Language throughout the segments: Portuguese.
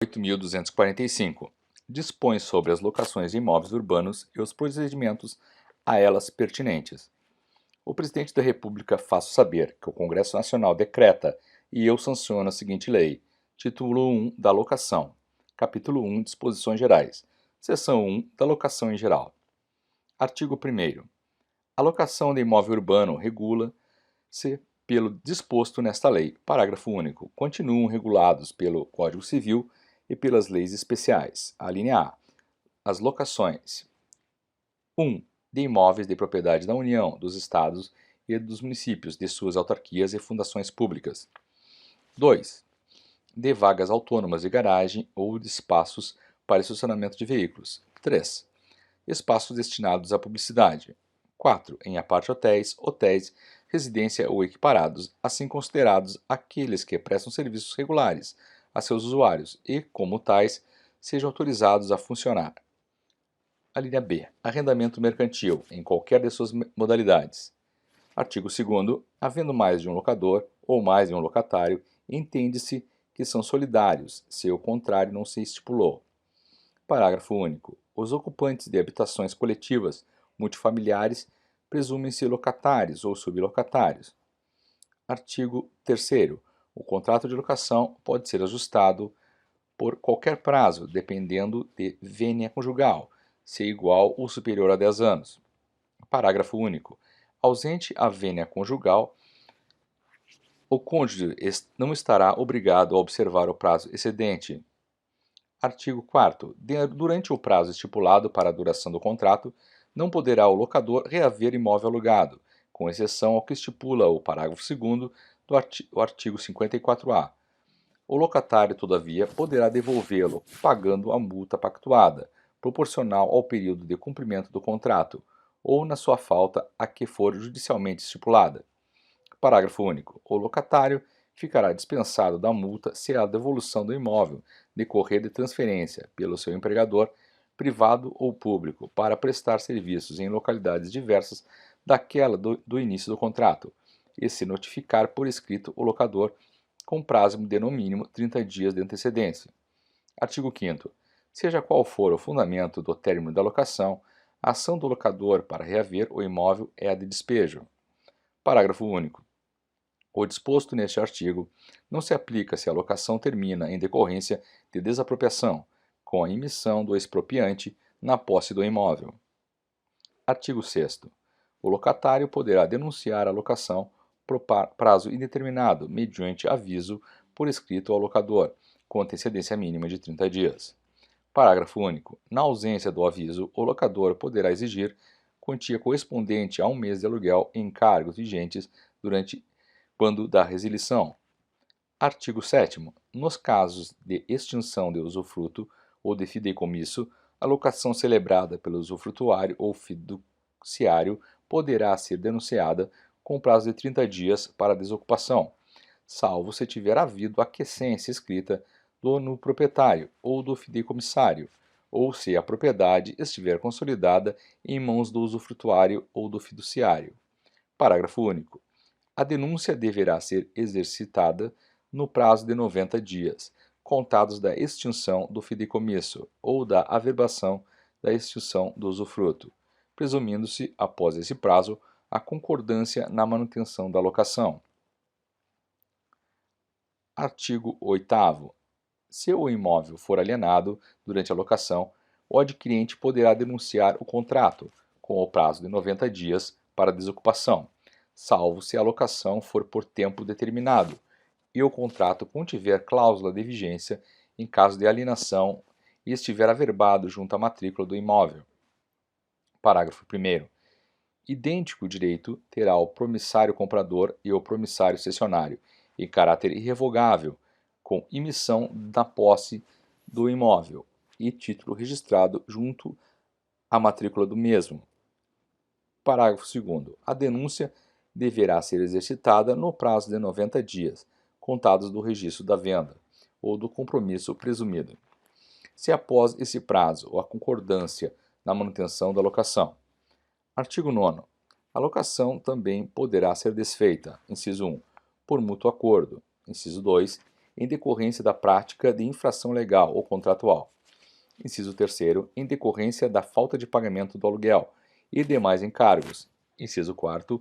8.245. Dispõe sobre as locações de imóveis urbanos e os procedimentos a elas pertinentes. O Presidente da República faço saber que o Congresso Nacional decreta e eu sanciono a seguinte lei. Título 1 da Locação. Capítulo 1 Disposições Gerais. Seção 1 da Locação em Geral. Artigo 1º. A locação de imóvel urbano regula-se pelo disposto nesta lei. Parágrafo único. Continuam regulados pelo Código Civil e pelas leis especiais. A linha A. As locações. 1. De imóveis de propriedade da União, dos Estados e dos municípios, de suas autarquias e fundações públicas. 2. De vagas autônomas de garagem ou de espaços para estacionamento de veículos. 3. Espaços destinados à publicidade. 4. Em aparte hotéis, residência ou equiparados, assim considerados aqueles que prestam serviços regulares a seus usuários e, como tais, sejam autorizados a funcionar. A linha B. Arrendamento mercantil, em qualquer de suas modalidades. Artigo 2º. Havendo mais de um locador ou mais de um locatário, entende-se que são solidários, se o contrário não se estipulou. Parágrafo único. Os ocupantes de habitações coletivas multifamiliares presumem-se locatários ou sublocatários. Artigo 3º. O contrato de locação pode ser ajustado por qualquer prazo, dependendo de vênia conjugal, se igual ou superior a 10 anos. Parágrafo único. Ausente a vênia conjugal, o cônjuge não estará obrigado a observar o prazo excedente. Artigo 4º. Durante o prazo estipulado para a duração do contrato, não poderá o locador reaver imóvel alugado, com exceção ao que estipula o parágrafo 2º do artigo 54-A. O locatário, todavia, poderá devolvê-lo, pagando a multa pactuada, proporcional ao período de cumprimento do contrato, ou, na sua falta, a que for judicialmente estipulada. Parágrafo único. O locatário ficará dispensado da multa se a devolução do imóvel decorrer de transferência, pelo seu empregador, privado ou público, para prestar serviços em localidades diversas daquela do início do contrato, e se notificar por escrito o locador com prazo de no mínimo 30 dias de antecedência. Artigo 5º. Seja qual for o fundamento do término da locação, a ação do locador para reaver o imóvel é a de despejo. Parágrafo único. O disposto neste artigo não se aplica se a locação termina em decorrência de desapropriação, com a emissão do expropriante na posse do imóvel. Artigo 6º. O locatário poderá denunciar a locação por prazo indeterminado, mediante aviso por escrito ao locador, com antecedência mínima de 30 dias. Parágrafo único. Na ausência do aviso, o locador poderá exigir quantia correspondente a um mês de aluguel em encargos vigentes quando da resilição. Artigo 7º. Nos casos de extinção de usufruto ou de fideicomisso, a locação celebrada pelo usufrutuário ou fiduciário poderá ser denunciada com prazo de 30 dias para desocupação, salvo se tiver havido aquiescência escrita no proprietário ou do fideicomissário, ou se a propriedade estiver consolidada em mãos do usufrutuário ou do fiduciário. Parágrafo único. A denúncia deverá ser exercitada no prazo de 90 dias, contados da extinção do fideicomisso ou da averbação da extinção do usufruto, presumindo-se, após esse prazo, a concordância na manutenção da locação. Artigo 8º. Se o imóvel for alienado durante a locação, o adquirente poderá denunciar o contrato, com o prazo de 90 dias para desocupação, salvo se a locação for por tempo determinado e o contrato contiver cláusula de vigência em caso de alienação e estiver averbado junto à matrícula do imóvel. Parágrafo 1º. Idêntico direito terá o promissário comprador e o promissário cessionário, em caráter irrevogável, com imissão da posse do imóvel e título registrado junto à matrícula do mesmo. Parágrafo 2º. A denúncia deverá ser exercitada no prazo de 90 dias, contados do registro da venda ou do compromisso presumido. Se após esse prazo a concordância na manutenção da locação. Artigo 9º. A locação também poderá ser desfeita, inciso 1, por mútuo acordo, inciso 2, em decorrência da prática de infração legal ou contratual. Inciso 3º, em decorrência da falta de pagamento do aluguel e demais encargos. Inciso 4º,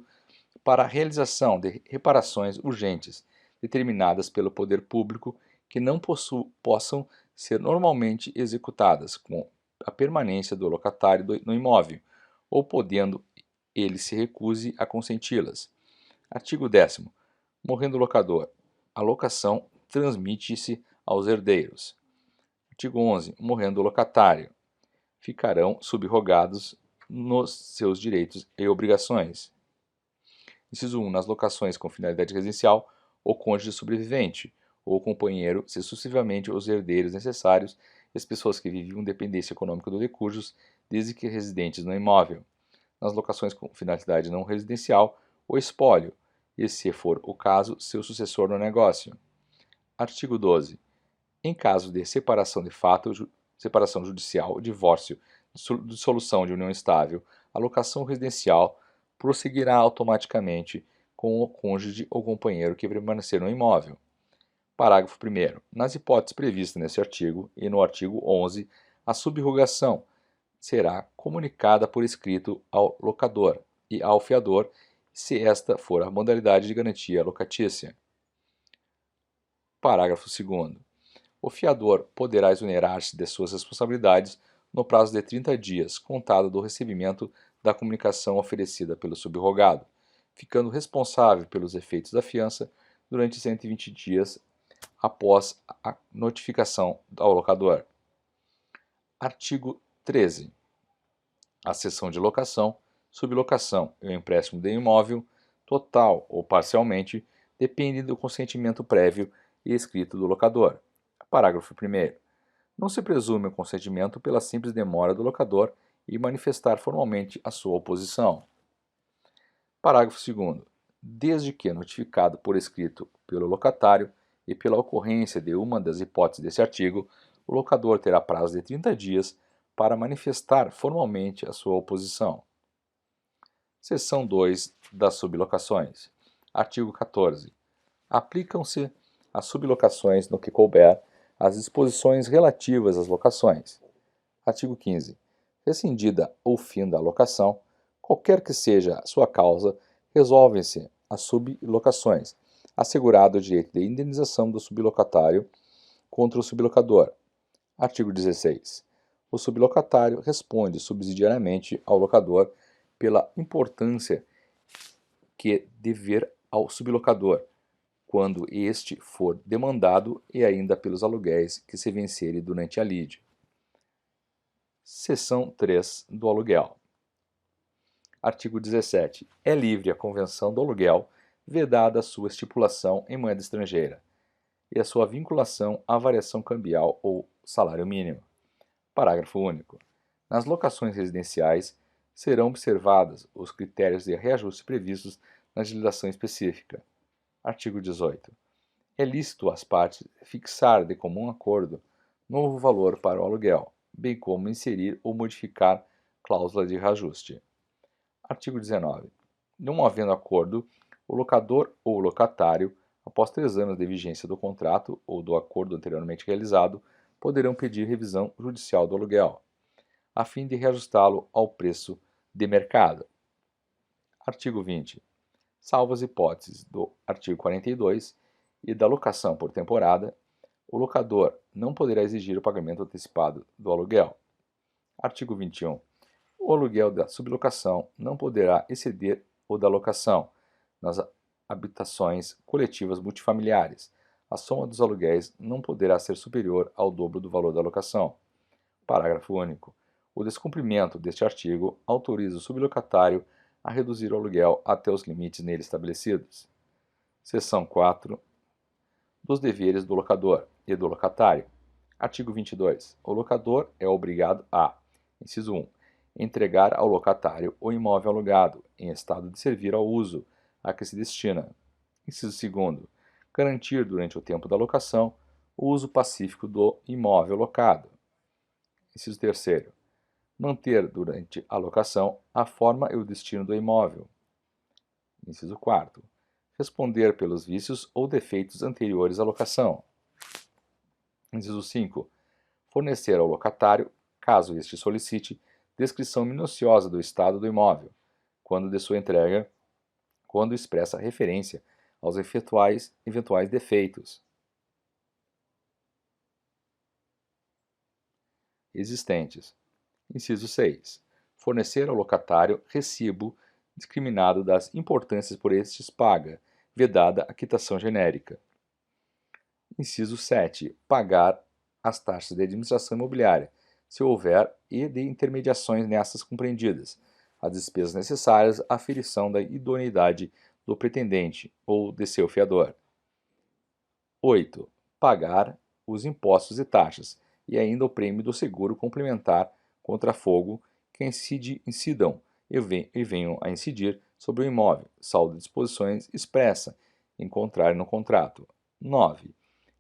para a realização de reparações urgentes determinadas pelo poder público que não possam ser normalmente executadas com a permanência do locatário no imóvel, ou podendo ele se recuse a consenti-las. Artigo 10º. Morrendo o locador, a locação transmite-se aos herdeiros. Artigo 11. Morrendo o locatário, ficarão subrogados nos seus direitos e obrigações. Inciso 1. Nas locações com finalidade residencial, o cônjuge sobrevivente ou o companheiro, se sucessivamente os herdeiros necessários e as pessoas que viviam dependência econômica do recursos, desde que residentes no imóvel. Nas locações com finalidade não residencial, o espólio, e, se for o caso, seu sucessor no negócio. Artigo 12. Em caso de separação de fato, separação judicial, divórcio, dissolução de união estável, a locação residencial prosseguirá automaticamente com o cônjuge ou companheiro que permanecer no imóvel. Parágrafo 1º. Nas hipóteses previstas neste artigo e no artigo 11, a subrogação será comunicada por escrito ao locador e ao fiador, se esta for a modalidade de garantia locatícia. Parágrafo 2º. O fiador poderá exonerar-se de suas responsabilidades no prazo de 30 dias, contado do recebimento da comunicação oferecida pelo subrogado, ficando responsável pelos efeitos da fiança durante 120 dias após a notificação ao locador. Artigo 13. A cessão de locação, sublocação e o empréstimo de imóvel, total ou parcialmente, depende do consentimento prévio e escrito do locador. Parágrafo 1º. Não se presume o consentimento pela simples demora do locador em manifestar formalmente a sua oposição. Parágrafo 2º. Desde que notificado por escrito pelo locatário e pela ocorrência de uma das hipóteses deste artigo, o locador terá prazo de 30 dias para manifestar formalmente a sua oposição. Seção 2 das sublocações. Artigo 14. Aplicam-se às sublocações, no que couber, as disposições relativas às locações. Artigo 15. Rescindida ou fim da locação, qualquer que seja a sua causa, resolvem-se as sublocações, assegurado o direito de indenização do sublocatário contra o sublocador. Artigo 16. O sublocatário responde subsidiariamente ao locador pela importância que dever ao sublocador, quando este for demandado, e ainda pelos aluguéis que se vencerem durante a lide. Seção 3 do aluguel. Artigo 17. É livre a convenção do aluguel, vedada a sua estipulação em moeda estrangeira e a sua vinculação à variação cambial ou salário mínimo. Parágrafo único. Nas locações residenciais, serão observados os critérios de reajuste previstos na legislação específica. Artigo 18. É lícito às partes fixar de comum acordo novo valor para o aluguel, bem como inserir ou modificar cláusula de reajuste. Artigo 19. Não havendo acordo, o locador ou locatário, após 3 anos de vigência do contrato ou do acordo anteriormente realizado, poderão pedir revisão judicial do aluguel, a fim de reajustá-lo ao preço de mercado. Artigo 20. Salvo as hipóteses do artigo 42 e da locação por temporada, o locador não poderá exigir o pagamento antecipado do aluguel. Artigo 21. O aluguel da sublocação não poderá exceder o da locação nas habitações coletivas multifamiliares. A soma dos aluguéis não poderá ser superior ao dobro do valor da locação. Parágrafo único. O descumprimento deste artigo autoriza o sublocatário a reduzir o aluguel até os limites nele estabelecidos. Seção 4 dos deveres do locador e do locatário. Artigo 22. O locador é obrigado a: inciso 1. Entregar ao locatário o imóvel alugado, em estado de servir ao uso a que se destina. Inciso 2. Garantir durante o tempo da locação o uso pacífico do imóvel locado. Inciso 3. Manter durante a locação a forma e o destino do imóvel. Inciso 4. Responder pelos vícios ou defeitos anteriores à locação. Inciso 5. Fornecer ao locatário, caso este solicite, descrição minuciosa do estado do imóvel, quando de sua entrega, quando expressa referência aos eventuais defeitos existentes. Inciso 6. Fornecer ao locatário recibo discriminado das importâncias por estes paga, vedada a quitação genérica. Inciso 7. Pagar as taxas de administração imobiliária, se houver, e de intermediações nessas compreendidas, as despesas necessárias à aferição da idoneidade do pretendente ou de seu fiador. 8. Pagar os impostos e taxas, e ainda o prêmio do seguro complementar contra fogo que incidam e venham a incidir sobre o imóvel, salvo de disposições expressa em contrário no contrato. 9.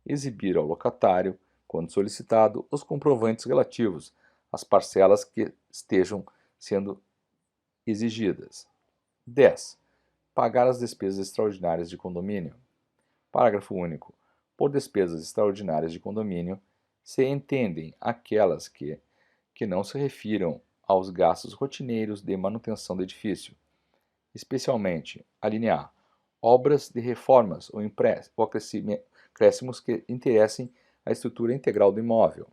Exibir ao locatário, quando solicitado, os comprovantes relativos às parcelas que estejam sendo exigidas. 10. Pagar as despesas extraordinárias de condomínio. Parágrafo único. Por despesas extraordinárias de condomínio, se entendem aquelas que não se refiram aos gastos rotineiros de manutenção do edifício, especialmente, a linha A, obras de reformas ou acréscimos que interessem a estrutura integral do imóvel.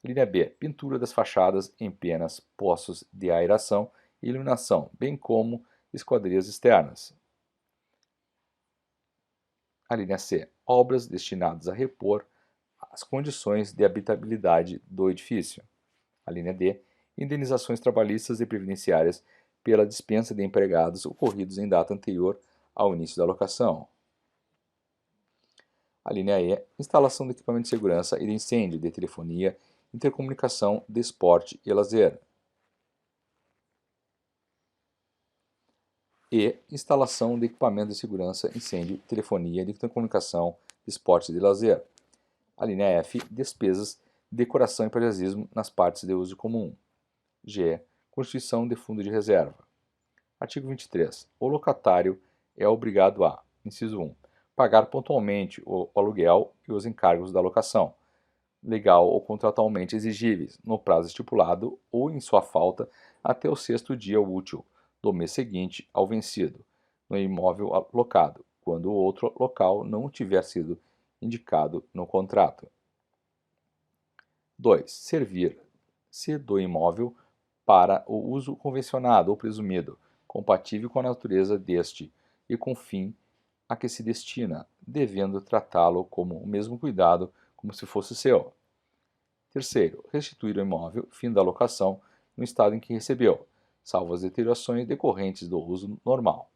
Linha B, pintura das fachadas em penas, poços de aeração e iluminação, bem como esquadrias externas. A linha C, obras destinadas a repor as condições de habitabilidade do edifício. A linha D, indenizações trabalhistas e previdenciárias pela dispensa de empregados ocorridos em data anterior ao início da locação. A linha E, instalação de equipamento de segurança e de incêndio, de telefonia, intercomunicação, de esporte e lazer. E, instalação de equipamento de segurança, incêndio, telefonia, de intercomunicação, de esporte e de lazer. A linha F, despesas de decoração e paisagismo nas partes de uso comum. G, constituição de fundo de reserva. Artigo 23. O locatário é obrigado a, inciso 1, pagar pontualmente o aluguel e os encargos da locação, legal ou contratualmente exigíveis, no prazo estipulado ou, em sua falta, até o sexto dia útil do mês seguinte ao vencido, no imóvel alocado, quando o outro local não tiver sido indicado no contrato. 2. Servir-se do imóvel para o uso convencionado ou presumido, compatível com a natureza deste e com o fim a que se destina, devendo tratá-lo com o mesmo cuidado como se fosse seu. 3. Restituir o imóvel, fim da locação, no estado em que recebeu, salvo as deteriorações decorrentes do uso normal.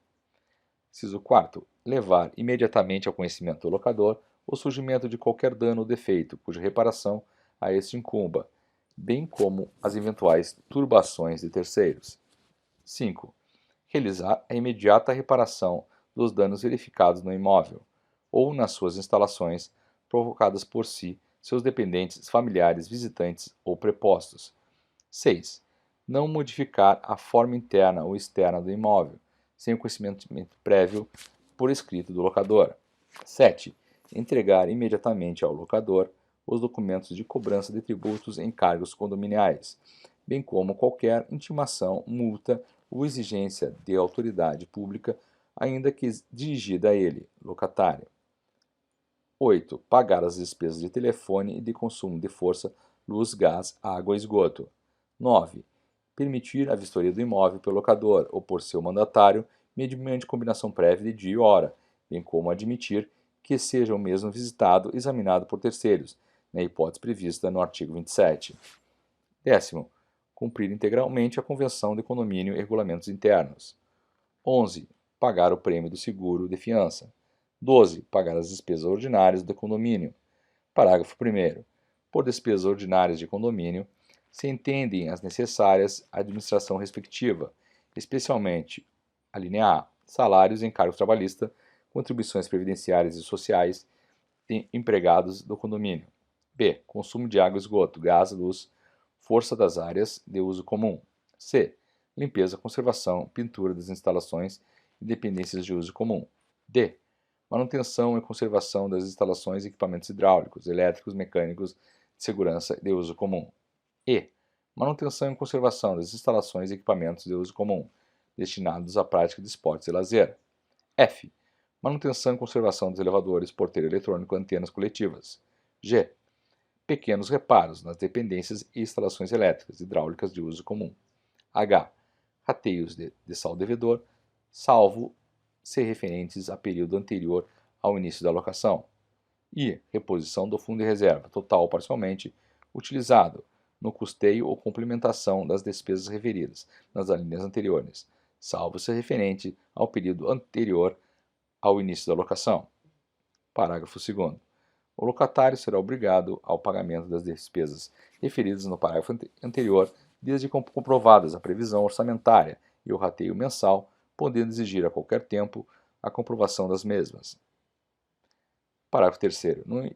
Inciso 4. Levar imediatamente ao conhecimento do locador o surgimento de qualquer dano ou defeito, cuja reparação a este incumba, bem como as eventuais turbações de terceiros. 5. Realizar a imediata reparação dos danos verificados no imóvel, ou nas suas instalações, provocadas por si, seus dependentes, familiares, visitantes ou prepostos. 6. Não modificar a forma interna ou externa do imóvel, sem o conhecimento prévio por escrito do locador. 7. Entregar imediatamente ao locador os documentos de cobrança de tributos e encargos condominiais, bem como qualquer intimação, multa ou exigência de autoridade pública, ainda que dirigida a ele, locatário. 8. Pagar as despesas de telefone e de consumo de força, luz, gás, água e esgoto. 9. Permitir a vistoria do imóvel pelo locador ou por seu mandatário, mediante combinação prévia de dia e hora, bem como admitir que seja o mesmo visitado e examinado por terceiros, na hipótese prevista no artigo 27. 10. Cumprir integralmente a Convenção de Condomínio e regulamentos internos. 11. Pagar o prêmio do seguro de fiança. 12. Pagar as despesas ordinárias do condomínio. Parágrafo 1º. Por despesas ordinárias de condomínio, se entendem as necessárias à administração respectiva, especialmente a linha A, salários e encargos trabalhistas, contribuições previdenciárias e sociais de empregados do condomínio. B. Consumo de água e esgoto, gás, luz, força das áreas de uso comum. C. Limpeza, conservação, pintura das instalações e dependências de uso comum. D. manutenção e conservação das instalações e equipamentos hidráulicos, elétricos, mecânicos, de segurança e de uso comum. E. Manutenção e conservação das instalações e equipamentos de uso comum, destinados à prática de esportes e lazer. F. Manutenção e conservação dos elevadores, porteiro eletrônico, antenas coletivas. G. Pequenos reparos nas dependências e instalações elétricas, hidráulicas de uso comum. H. Rateios de saldo devedor, salvo ser referentes a período anterior ao início da locação. I. Reposição do fundo de reserva, total ou parcialmente, utilizado no custeio ou complementação das despesas referidas nas alíneas anteriores, salvo ser referente ao período anterior ao início da locação. Parágrafo 2º. O locatário será obrigado ao pagamento das despesas referidas no parágrafo anterior, desde comprovadas a previsão orçamentária e o rateio mensal, podendo exigir a qualquer tempo a comprovação das mesmas. Parágrafo 3º. Num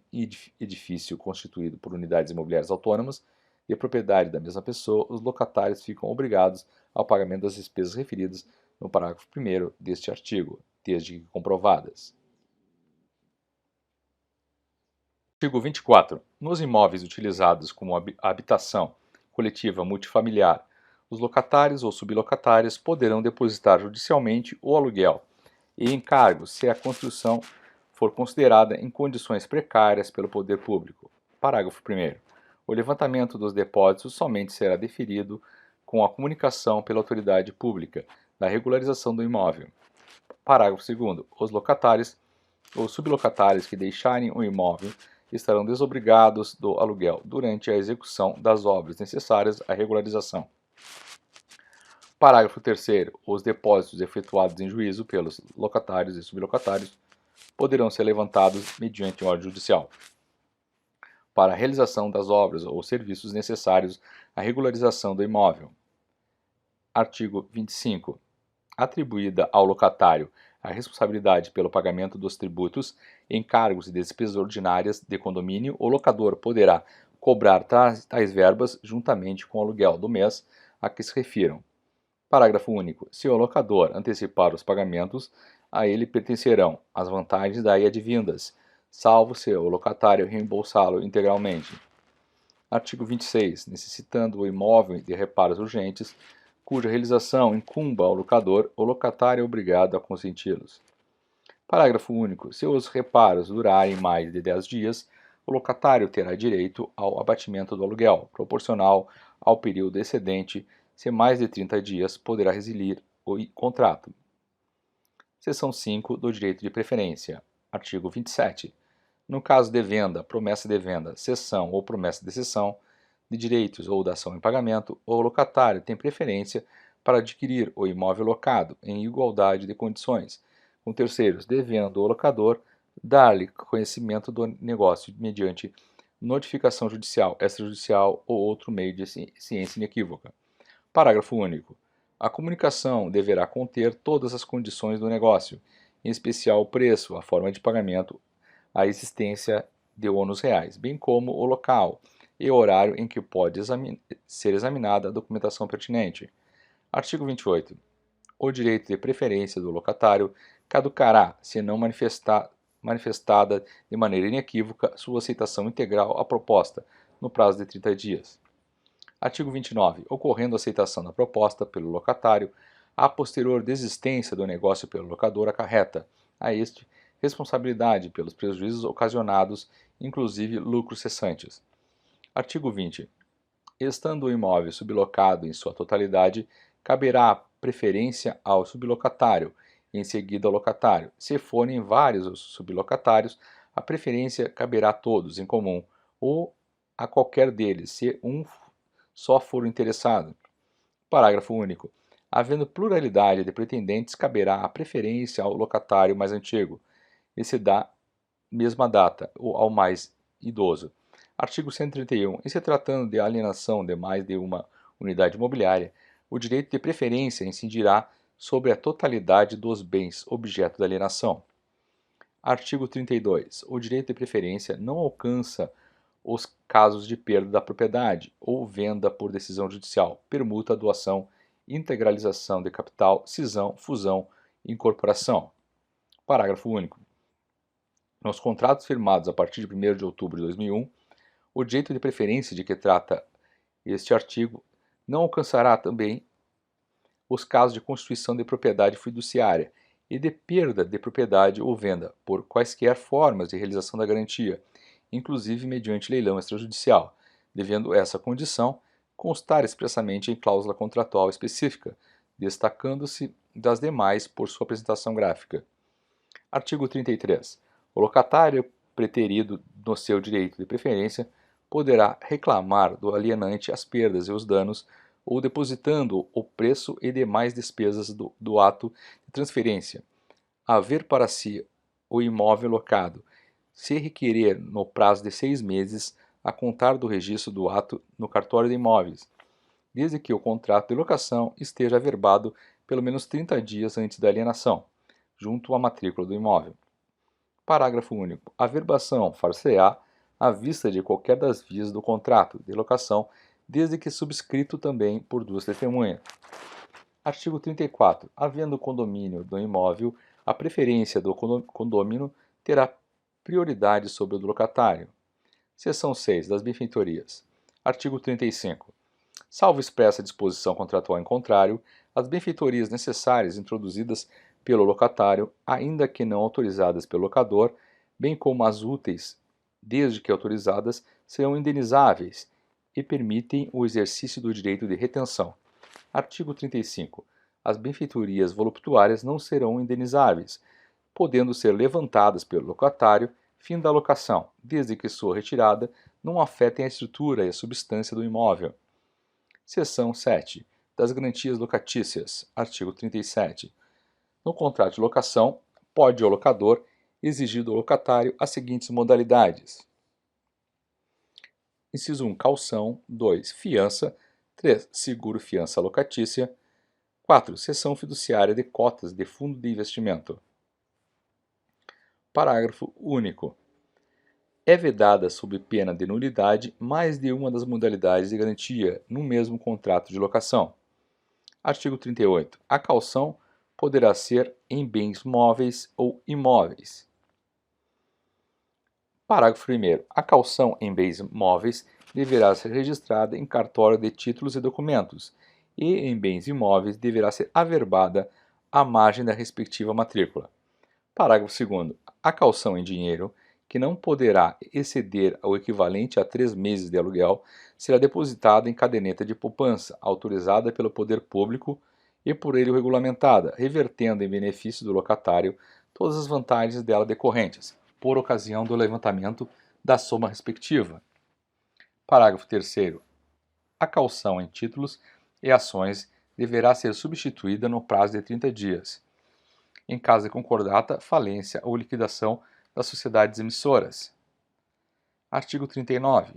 edifício constituído por unidades imobiliárias autônomas, de propriedade da mesma pessoa, os locatários ficam obrigados ao pagamento das despesas referidas no parágrafo 1º deste artigo, desde que comprovadas. Artigo 24. Nos imóveis utilizados como habitação coletiva multifamiliar, os locatários ou sublocatários poderão depositar judicialmente o aluguel e encargos se a construção for considerada em condições precárias pelo poder público. Parágrafo 1º. O levantamento dos depósitos somente será deferido com a comunicação pela autoridade pública da regularização do imóvel. Parágrafo 2º. Os locatários ou sublocatários que deixarem o imóvel estarão desobrigados do aluguel durante a execução das obras necessárias à regularização. Parágrafo 3º. Os depósitos efetuados em juízo pelos locatários e sublocatários poderão ser levantados mediante ordem judicial para a realização das obras ou serviços necessários à regularização do imóvel. Artigo 25. Atribuída ao locatário a responsabilidade pelo pagamento dos tributos, encargos e despesas ordinárias de condomínio, o locador poderá cobrar tais verbas juntamente com o aluguel do mês a que se refiram. Parágrafo único. Se o locador antecipar os pagamentos, a ele pertencerão as vantagens daí advindas, salvo se o locatário reembolsá-lo integralmente. Artigo 26. Necessitando o imóvel de reparos urgentes, cuja realização incumba ao locador, o locatário é obrigado a consenti-los. Parágrafo único. Se os reparos durarem mais de 10 dias, o locatário terá direito ao abatimento do aluguel, proporcional ao período excedente. Se mais de 30 dias, poderá resiliar o contrato. Seção 5 do Direito de Preferência. Artigo 27. No caso de venda, promessa de venda, cessão ou promessa de cessão de direitos ou da ação em pagamento, o locatário tem preferência para adquirir o imóvel locado em igualdade de condições com terceiros, devendo o locador dar-lhe conhecimento do negócio mediante notificação judicial, extrajudicial ou outro meio de ciência inequívoca. Parágrafo único. A comunicação deverá conter todas as condições do negócio, em especial o preço, a forma de pagamento, a existência de ônus reais, bem como o local e o horário em que pode ser examinada a documentação pertinente. Artigo 28. O direito de preferência do locatário caducará se não manifestada de maneira inequívoca sua aceitação integral à proposta, no prazo de 30 dias. Artigo 29. Ocorrendo aceitação da proposta pelo locatário, a posterior desistência do negócio pelo locador acarreta a este responsabilidade pelos prejuízos ocasionados, inclusive lucros cessantes. Artigo 20. Estando o imóvel sublocado em sua totalidade, caberá preferência ao sublocatário, em seguida ao locatário. Se forem vários os sublocatários, a preferência caberá a todos em comum, ou a qualquer deles, se um só for o interessado. Parágrafo único. Havendo pluralidade de pretendentes, caberá a preferência ao locatário mais antigo, e se dá mesma data, ou ao mais idoso. Artigo 131. Em se tratando de alienação de mais de uma unidade imobiliária, o direito de preferência incidirá sobre a totalidade dos bens objeto da alienação. Artigo 32. O direito de preferência não alcança os casos de perda da propriedade ou venda por decisão judicial, permuta, doação, integralização de capital, cisão, fusão e incorporação. Parágrafo único. Nos contratos firmados a partir de 1º de outubro de 2001, o direito de preferência de que trata este artigo não alcançará também os casos de constituição de propriedade fiduciária e de perda de propriedade ou venda por quaisquer formas de realização da garantia, inclusive mediante leilão extrajudicial, devendo essa condição constar expressamente em cláusula contratual específica, destacando-se das demais por sua apresentação gráfica. Artigo 33. O locatário preterido no seu direito de preferência poderá reclamar do alienante as perdas e os danos ou depositando o preço e demais despesas do ato de transferência, haver para si o imóvel locado, se requerer no prazo de 6 meses a contar do registro do ato no cartório de imóveis, desde que o contrato de locação esteja averbado pelo menos 30 dias antes da alienação, junto à matrícula do imóvel. Parágrafo único. A averbação far-se-á à vista de qualquer das vias do contrato de locação, desde que subscrito também por 2 testemunhas. Artigo 34. Havendo condomínio do imóvel, a preferência do condômino terá prioridade sobre o do locatário. Seção 6. Das benfeitorias. Artigo 35. Salvo expressa disposição contratual em contrário, as benfeitorias necessárias introduzidas pelo locatário, ainda que não autorizadas pelo locador, bem como as úteis, desde que autorizadas, serão indenizáveis e permitem o exercício do direito de retenção. Artigo 35. As benfeitorias voluptuárias não serão indenizáveis, podendo ser levantadas pelo locatário fim da locação, desde que sua retirada não afetem a estrutura e a substância do imóvel. Seção 7. Das garantias locatícias. Artigo 37. No contrato de locação, pode o locador exigir do locatário as seguintes modalidades. Inciso 1. Caução. 2. Fiança. 3. Seguro fiança locatícia. 4. Cessão fiduciária de cotas de fundo de investimento. Parágrafo único. É vedada, sob pena de nulidade, mais de uma das modalidades de garantia no mesmo contrato de locação. Artigo 38. A caução poderá ser em bens móveis ou imóveis. Parágrafo 1º. A caução em bens móveis deverá ser registrada em cartório de títulos e documentos, e em bens imóveis deverá ser averbada à margem da respectiva matrícula. Parágrafo 2º. A caução em dinheiro, que não poderá exceder o equivalente a 3 meses de aluguel, será depositada em caderneta de poupança, autorizada pelo poder público e por ele regulamentada, revertendo em benefício do locatário todas as vantagens dela decorrentes, por ocasião do levantamento da soma respectiva. Parágrafo 3º. A caução em títulos e ações deverá ser substituída no prazo de 30 dias, em caso de concordata, falência ou liquidação das sociedades emissoras. Artigo 39.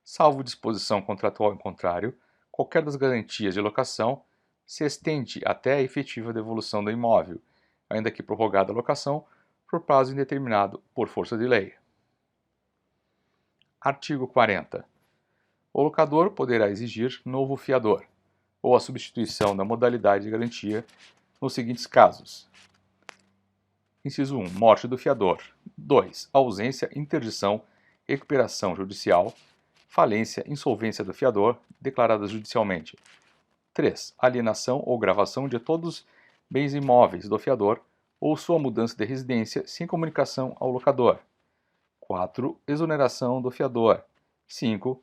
Salvo disposição contratual em contrário, qualquer das garantias de locação se estende até a efetiva devolução do imóvel, ainda que prorrogada a locação por prazo indeterminado por força de lei. Artigo 40. O locador poderá exigir novo fiador, ou a substituição da modalidade de garantia nos seguintes casos. Inciso 1. Morte do fiador. 2. Ausência, interdição, recuperação judicial, falência, insolvência do fiador, declaradas judicialmente. 3. Alienação ou gravação de todos os bens imóveis do fiador ou sua mudança de residência sem comunicação ao locador. 4. Exoneração do fiador. 5.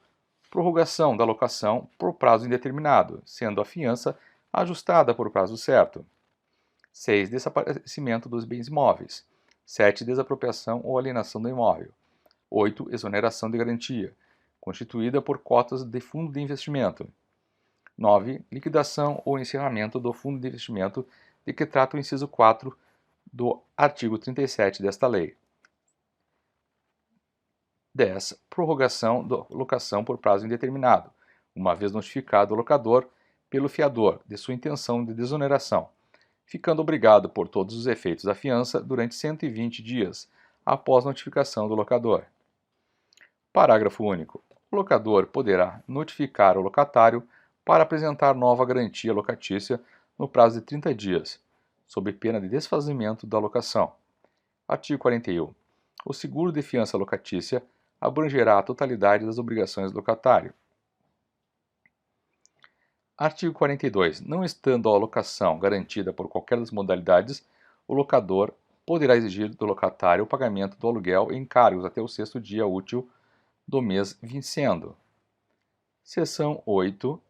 Prorrogação da locação por prazo indeterminado, sendo a fiança ajustada por prazo certo. 6. Desaparecimento dos bens imóveis. 7. Desapropriação ou alienação do imóvel. 8. Exoneração de garantia, constituída por cotas de fundo de investimento. 9. Liquidação ou encerramento do fundo de investimento de que trata o inciso 4 do artigo 37 desta lei. 10. Prorrogação da locação por prazo indeterminado, uma vez notificado o locador pelo fiador de sua intenção de desoneração, ficando obrigado por todos os efeitos da fiança durante 120 dias após notificação do locador. Parágrafo único. O locador poderá notificar o locatário para apresentar nova garantia locatícia no prazo de 30 dias, sob pena de desfazimento da locação. Artigo 41. O seguro de fiança locatícia abrangerá a totalidade das obrigações do locatário. Artigo 42. Não estando a alocação garantida por qualquer das modalidades, o locador poderá exigir do locatário o pagamento do aluguel em encargos até o sexto dia útil do mês vincendo. Seção 8.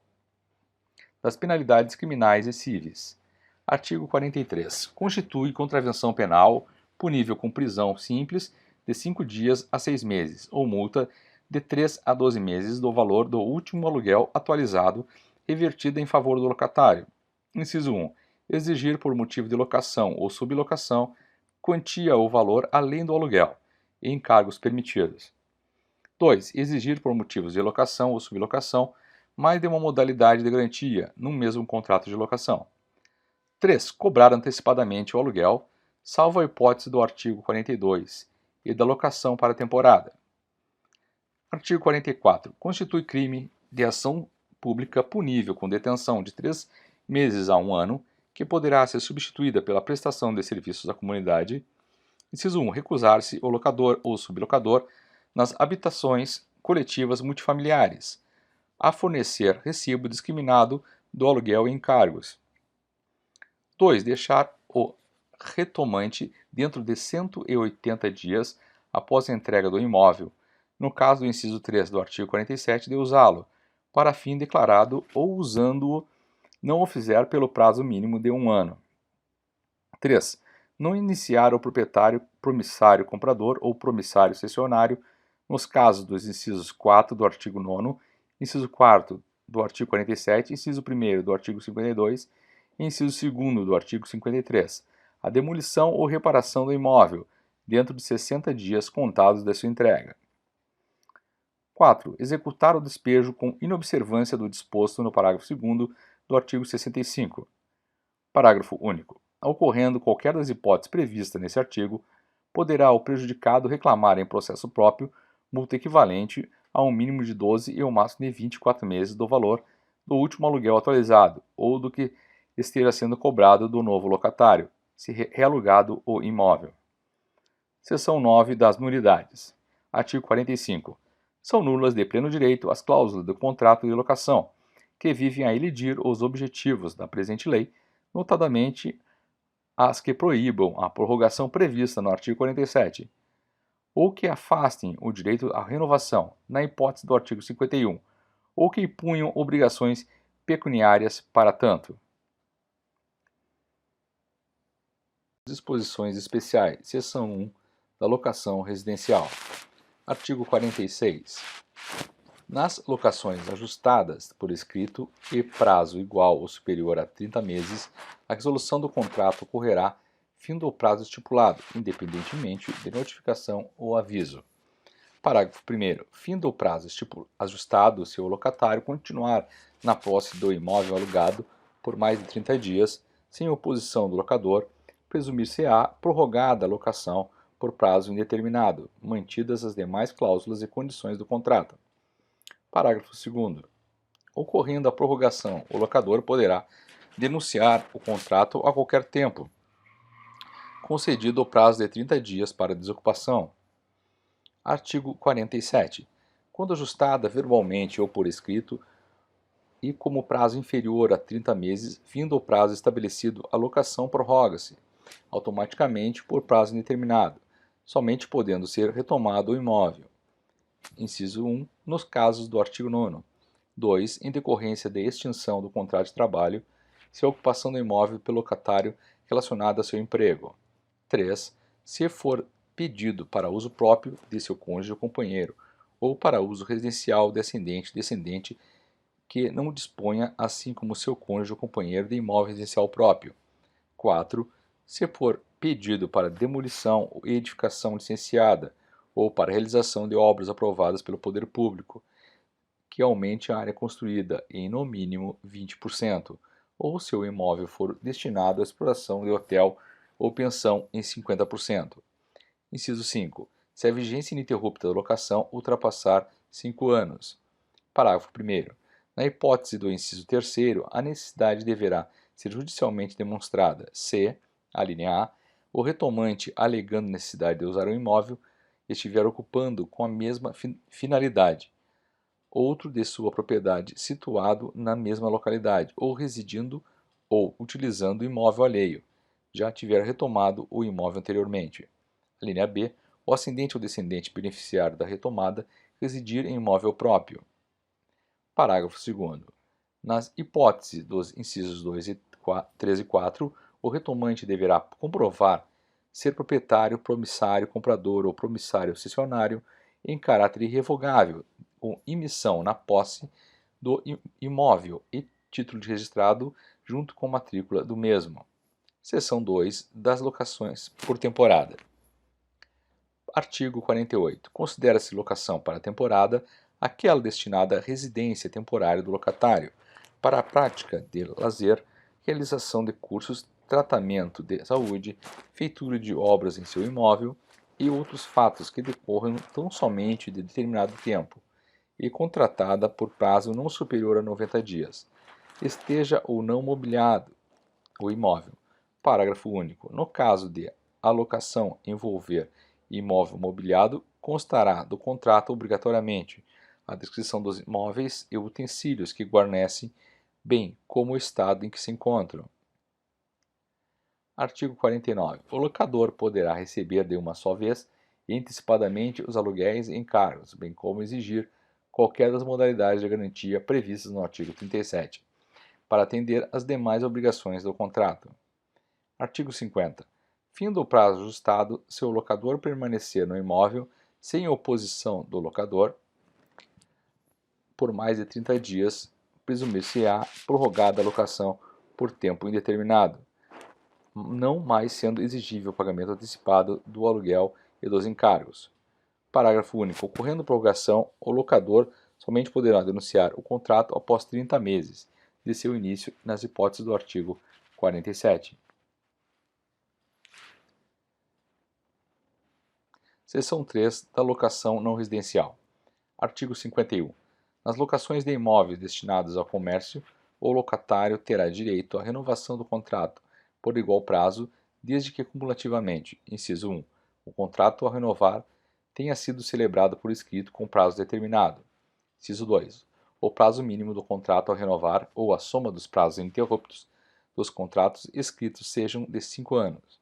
Das penalidades criminais e cíveis. Artigo 43. Constitui contravenção penal punível com prisão simples de 5 dias a 6 meses ou multa de 3 a 12 meses do valor do último aluguel atualizado revertida em favor do locatário. Inciso 1. Exigir por motivo de locação ou sublocação quantia ou valor além do aluguel e encargos permitidos. 2. Exigir por motivos de locação ou sublocação mais de uma modalidade de garantia no mesmo contrato de locação. 3. Cobrar antecipadamente o aluguel, salvo a hipótese do artigo 42 e da locação para a temporada. Artigo 44. Constitui crime de ação pública punível com detenção de 3 meses a 1 ano, que poderá ser substituída pela prestação de serviços à comunidade. Inciso 1. Recusar-se o locador ou sublocador nas habitações coletivas multifamiliares a fornecer recibo discriminado do aluguel e encargos. 2. Deixar o retomante dentro de 180 dias após a entrega do imóvel, no caso do inciso 3 do artigo 47, de usá-lo, para fim declarado ou usando-o não o fizer pelo prazo mínimo de 1 ano. 3. Não iniciar o proprietário promissário comprador ou promissário cessionário nos casos dos incisos 4 do artigo 9º, inciso 4º do artigo 47, inciso 1º do artigo 52 e inciso 2º do artigo 53, a demolição ou reparação do imóvel, dentro de 60 dias contados da sua entrega. 4. Executar o despejo com inobservância do disposto no parágrafo 2º do artigo 65. Parágrafo único. Ocorrendo qualquer das hipóteses previstas nesse artigo, poderá o prejudicado reclamar em processo próprio multa equivalente a um mínimo de 12 e um máximo de 24 meses do valor do último aluguel atualizado ou do que esteja sendo cobrado do novo locatário, se realugado o imóvel. Seção 9 das nulidades. Artigo 45. São nulas de pleno direito as cláusulas do contrato de locação, que vivem a elidir os objetivos da presente lei, notadamente as que proíbam a prorrogação prevista no artigo 47, ou que afastem o direito à renovação, na hipótese do artigo 51, ou que impunham obrigações pecuniárias para tanto. Disposições especiais. Seção 1 da locação residencial. Artigo 46. Nas locações ajustadas por escrito e prazo igual ou superior a 30 meses, a resolução do contrato ocorrerá findo o prazo estipulado, independentemente de notificação ou aviso. Parágrafo 1º. Findo o prazo ajustado se o locatário continuar na posse do imóvel alugado por mais de 30 dias, sem oposição do locador, presumir-se-á prorrogada a locação por prazo indeterminado, mantidas as demais cláusulas e condições do contrato. Parágrafo 2º. Ocorrendo a prorrogação, o locador poderá denunciar o contrato a qualquer tempo, concedido o prazo de 30 dias para desocupação. Artigo 47. Quando ajustada verbalmente ou por escrito, e como prazo inferior a 30 meses, vindo o prazo estabelecido, a locação prorroga-se automaticamente por prazo indeterminado, somente podendo ser retomado o imóvel. Inciso 1. Nos casos do artigo 9º. 2. Em decorrência de extinção do contrato de trabalho, se a ocupação do imóvel pelo locatário relacionada a seu emprego. 3. Se for pedido para uso próprio de seu cônjuge ou companheiro, ou para uso residencial descendente que não disponha, assim como seu cônjuge ou companheiro, de imóvel residencial próprio. 4. Se for pedido para demolição ou edificação licenciada, ou para realização de obras aprovadas pelo poder público, que aumente a área construída em no mínimo 20%, ou se o imóvel for destinado à exploração de hotel ou pensão em 50%. Inciso 5. Se a vigência ininterrupta da locação ultrapassar 5 anos. Parágrafo 1º. Na hipótese do inciso 3º, a necessidade deverá ser judicialmente demonstrada se, a linha A, o retomante alegando necessidade de usar o imóvel estiver ocupando com a mesma finalidade outro de sua propriedade situado na mesma localidade, ou residindo ou utilizando imóvel alheio, já tiver retomado o imóvel anteriormente. Linha B. O ascendente ou descendente beneficiário da retomada residir em imóvel próprio. Parágrafo 2º. Nas hipóteses dos incisos 3 e 4, o retomante deverá comprovar ser proprietário, promissário, comprador ou promissário cessionário em caráter irrevogável, com imissão na posse do imóvel e título de registrado junto com matrícula do mesmo. Seção 2 das locações por temporada. Artigo 48. Considera-se locação para temporada aquela destinada à residência temporária do locatário, para a prática de lazer, realização de cursos, tratamento de saúde, feitura de obras em seu imóvel e outros fatos que decorram tão somente de determinado tempo, e contratada por prazo não superior a 90 dias, esteja ou não mobiliado o imóvel. Parágrafo único. No caso de alocação envolver imóvel mobiliado, constará do contrato obrigatoriamente a descrição dos móveis e utensílios que guarnecem, bem como o estado em que se encontram. Artigo 49. O locador poderá receber de uma só vez e antecipadamente os aluguéis e encargos, bem como exigir qualquer das modalidades de garantia previstas no artigo 37, para atender às demais obrigações do contrato. Artigo 50. Findo o prazo ajustado, se o locador permanecer no imóvel sem oposição do locador por mais de 30 dias, presumir-se-á prorrogada a locação por tempo indeterminado, não mais sendo exigível o pagamento antecipado do aluguel e dos encargos. Parágrafo único. Ocorrendo prorrogação, o locador somente poderá denunciar o contrato após 30 meses de seu início, nas hipóteses do artigo 47. Seção 3 da locação não residencial. Artigo 51. Nas locações de imóveis destinados ao comércio, o locatário terá direito à renovação do contrato por igual prazo, desde que cumulativamente, inciso 1, o contrato a renovar tenha sido celebrado por escrito com prazo determinado. Inciso 2. O prazo mínimo do contrato a renovar ou a soma dos prazos ininterruptos dos contratos escritos sejam de 5 anos.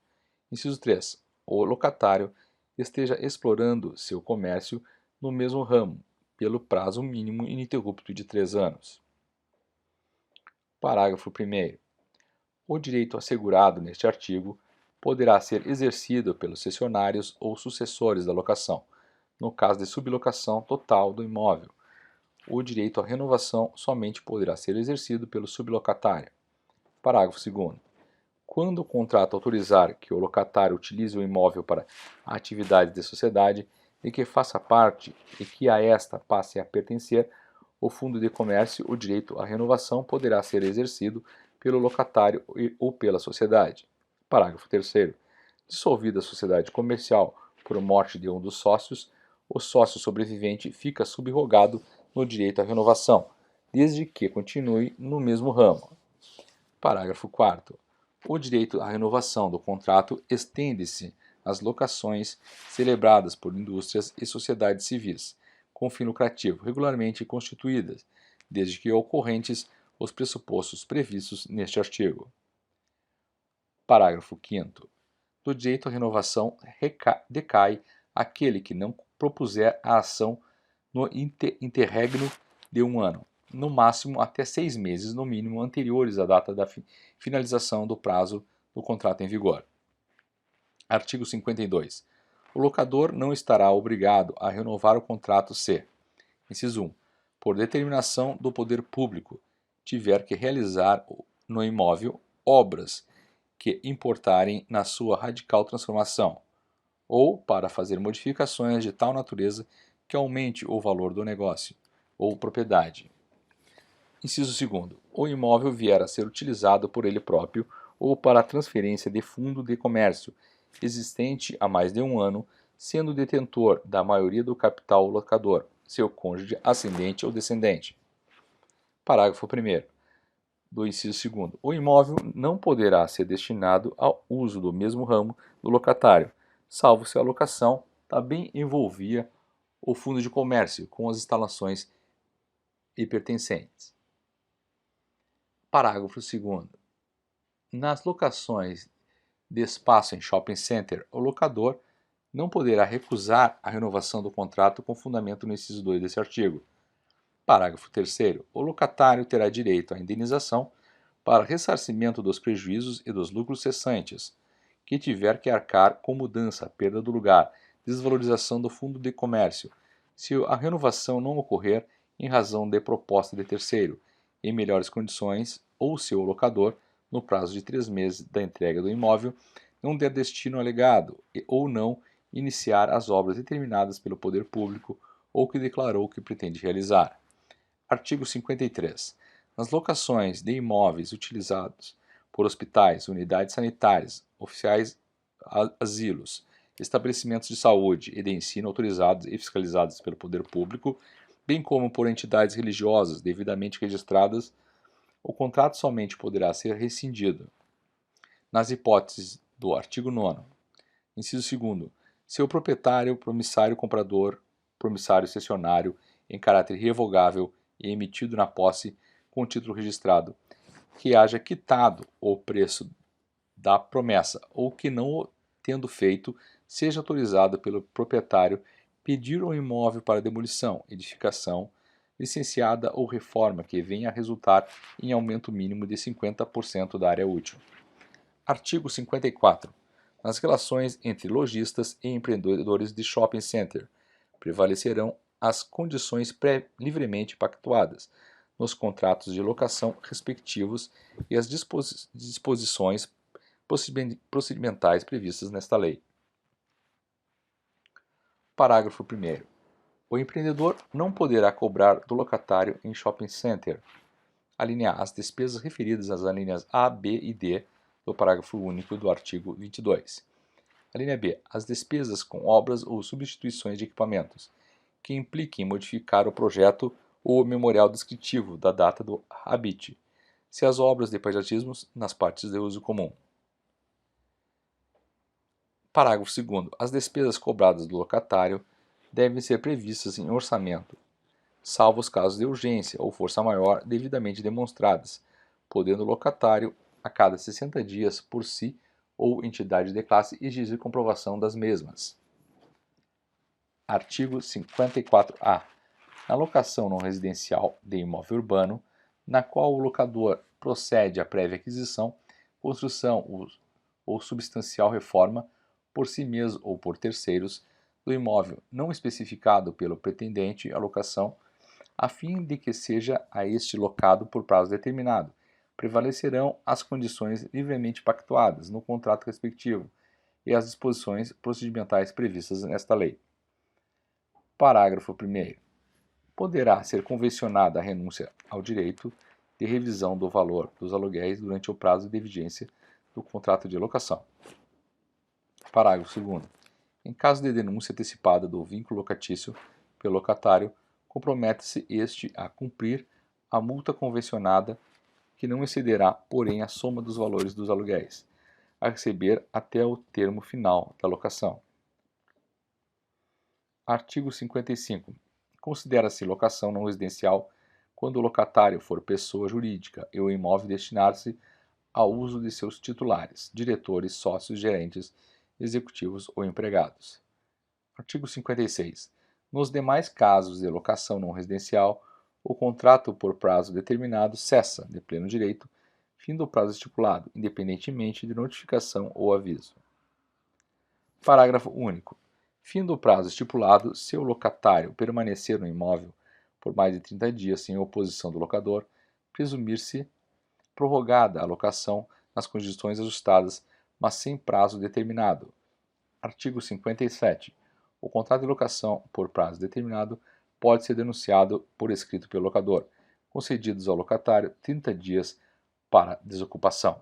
Inciso 3. O locatário esteja explorando seu comércio no mesmo ramo, pelo prazo mínimo ininterrupto de 3 anos. Parágrafo 1º. O direito assegurado neste artigo poderá ser exercido pelos cessionários ou sucessores da locação, no caso de sublocação total do imóvel. O direito à renovação somente poderá ser exercido pelo sublocatário. Parágrafo 2º. Quando o contrato autorizar que o locatário utilize o imóvel para a atividade de sociedade de que faça parte e que a esta passe a pertencer o fundo de comércio, o direito à renovação poderá ser exercido pelo locatário ou pela sociedade. Parágrafo 3º. Dissolvida a sociedade comercial por morte de um dos sócios, o sócio sobrevivente fica subrogado no direito à renovação, desde que continue no mesmo ramo. Parágrafo 4º. O direito à renovação do contrato estende-se às locações celebradas por indústrias e sociedades civis, com fim lucrativo, regularmente constituídas, desde que ocorrentes os pressupostos previstos neste artigo. Parágrafo 5º. Do direito à renovação decai aquele que não propuser a ação no interregno de 1 ano, no máximo até 6 meses, no mínimo, anteriores à data da finalização do prazo do contrato em vigor. Artigo 52. O locador não estará obrigado a renovar o contrato se, inciso 1, por determinação do poder público, tiver que realizar no imóvel obras que importarem na sua radical transformação, ou para fazer modificações de tal natureza que aumente o valor do negócio ou propriedade. Inciso 2. O imóvel vier a ser utilizado por ele próprio ou para a transferência de fundo de comércio existente há mais de 1 ano, sendo detentor da maioria do capital locador, seu cônjuge, ascendente ou descendente. Parágrafo 1º. Do inciso 2º. O imóvel não poderá ser destinado ao uso do mesmo ramo do locatário, salvo se a locação também envolvia o fundo de comércio com as instalações e pertencentes. Parágrafo 2º. Nas locações de espaço em shopping center, o locador não poderá recusar a renovação do contrato com fundamento no inciso 2 desse artigo. Parágrafo 3º. O locatário terá direito à indenização para ressarcimento dos prejuízos e dos lucros cessantes, que tiver que arcar com mudança, perda do lugar, desvalorização do fundo de comércio, se a renovação não ocorrer em razão de proposta de terceiro, em melhores condições, ou se o locador, no prazo de 3 meses da entrega do imóvel, não der destino alegado ou não iniciar as obras determinadas pelo poder público ou que declarou que pretende realizar. Artigo 53. Nas locações de imóveis utilizados por hospitais, unidades sanitárias, oficiais asilos, estabelecimentos de saúde e de ensino autorizados e fiscalizados pelo poder público, bem como por entidades religiosas devidamente registradas, o contrato somente poderá ser rescindido nas hipóteses do artigo 9º. Inciso 2º. Se o proprietário, promissário comprador, promissário cessionário, em caráter revogável e emitido na posse com título registrado, que haja quitado o preço da promessa ou que não o tendo feito, seja autorizado pelo proprietário pedir o imóvel para demolição, edificação, licenciada ou reforma que venha a resultar em aumento mínimo de 50% da área útil. Artigo 54. Nas relações entre lojistas e empreendedores de shopping center, prevalecerão as condições livremente pactuadas nos contratos de locação respectivos e as disposições procedimentais previstas nesta lei. Parágrafo 1º. O empreendedor não poderá cobrar do locatário em shopping center: a. As despesas referidas às alíneas A, B e D do parágrafo único do artigo 22. A. B. As despesas com obras ou substituições de equipamentos, que impliquem modificar o projeto ou o memorial descritivo da data do habite, se as obras de paisagismos nas partes de uso comum. Parágrafo 2º. As despesas cobradas do locatário devem ser previstas em orçamento, salvo os casos de urgência ou força maior devidamente demonstradas, podendo o locatário, a cada 60 dias, por si ou entidade de classe, exigir comprovação das mesmas. Artigo 54-A. Na locação não residencial de imóvel urbano, na qual o locador procede à prévia aquisição, construção ou substancial reforma, por si mesmo ou por terceiros, do imóvel não especificado pelo pretendente à locação, a fim de que seja a este locado por prazo determinado, prevalecerão as condições livremente pactuadas no contrato respectivo e as disposições procedimentais previstas nesta lei. Parágrafo 1º. Poderá ser convencionada a renúncia ao direito de revisão do valor dos aluguéis durante o prazo de vigência do contrato de locação. Parágrafo 2º. Em caso de denúncia antecipada do vínculo locatício pelo locatário, compromete-se este a cumprir a multa convencionada, que não excederá, porém, a soma dos valores dos aluguéis, a receber até o termo final da locação. Artigo 55. Considera-se locação não residencial quando o locatário for pessoa jurídica e o imóvel destinar-se ao uso de seus titulares, diretores, sócios, gerentes, executivos ou empregados. Artigo 56. Nos demais casos de locação não residencial, o contrato por prazo determinado cessa, de pleno direito, fim do prazo estipulado, independentemente de notificação ou aviso. Parágrafo único. Fim do prazo estipulado, se o locatário permanecer no imóvel por mais de 30 dias sem oposição do locador, presumir-se prorrogada a locação nas condições ajustadas, mas sem prazo determinado. Artigo 57. O contrato de locação por prazo determinado pode ser denunciado por escrito pelo locador, concedidos ao locatário 30 dias para desocupação.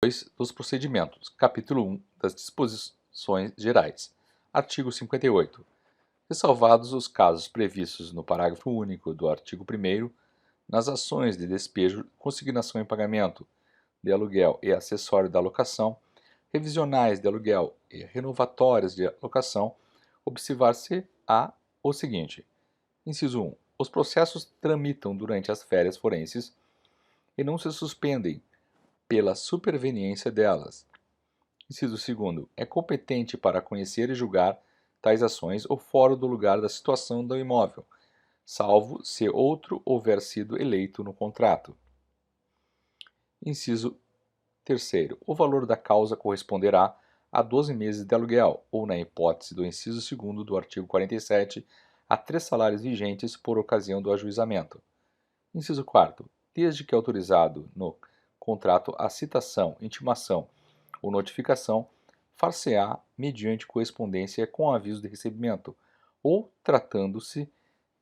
2 dos procedimentos. Capítulo 1 das disposições gerais. Artigo 58. Ressalvados os casos previstos no parágrafo único do artigo 1º, nas ações de despejo, consignação em pagamento, de aluguel e acessório da locação, revisionais de aluguel e renovatórias de locação, observar-se-á o seguinte. Inciso 1. Os processos tramitam durante as férias forenses e não se suspendem pela superveniência delas. Inciso 2. É competente para conhecer e julgar tais ações o fórum do lugar da situação do imóvel, salvo se outro houver sido eleito no contrato. Inciso 3. O valor da causa corresponderá a 12 meses de aluguel, ou, na hipótese do inciso 2º do artigo 47, a 3 salários vigentes por ocasião do ajuizamento. Inciso 4. Desde que autorizado no contrato a citação, intimação ou notificação, far-se-á mediante correspondência com aviso de recebimento, ou, tratando-se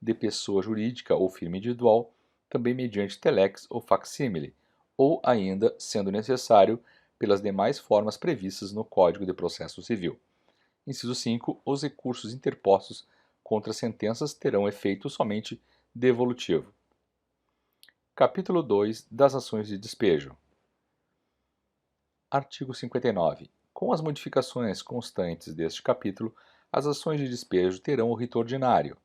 de pessoa jurídica ou firma individual, também mediante telex ou facsímile, ou ainda, sendo necessário, pelas demais formas previstas no Código de Processo Civil. Inciso 5. Os recursos interpostos contra sentenças terão efeito somente devolutivo. Capítulo 2 das ações de despejo. Artigo 59. Com as modificações constantes deste capítulo, as ações de despejo terão o rito ordinário.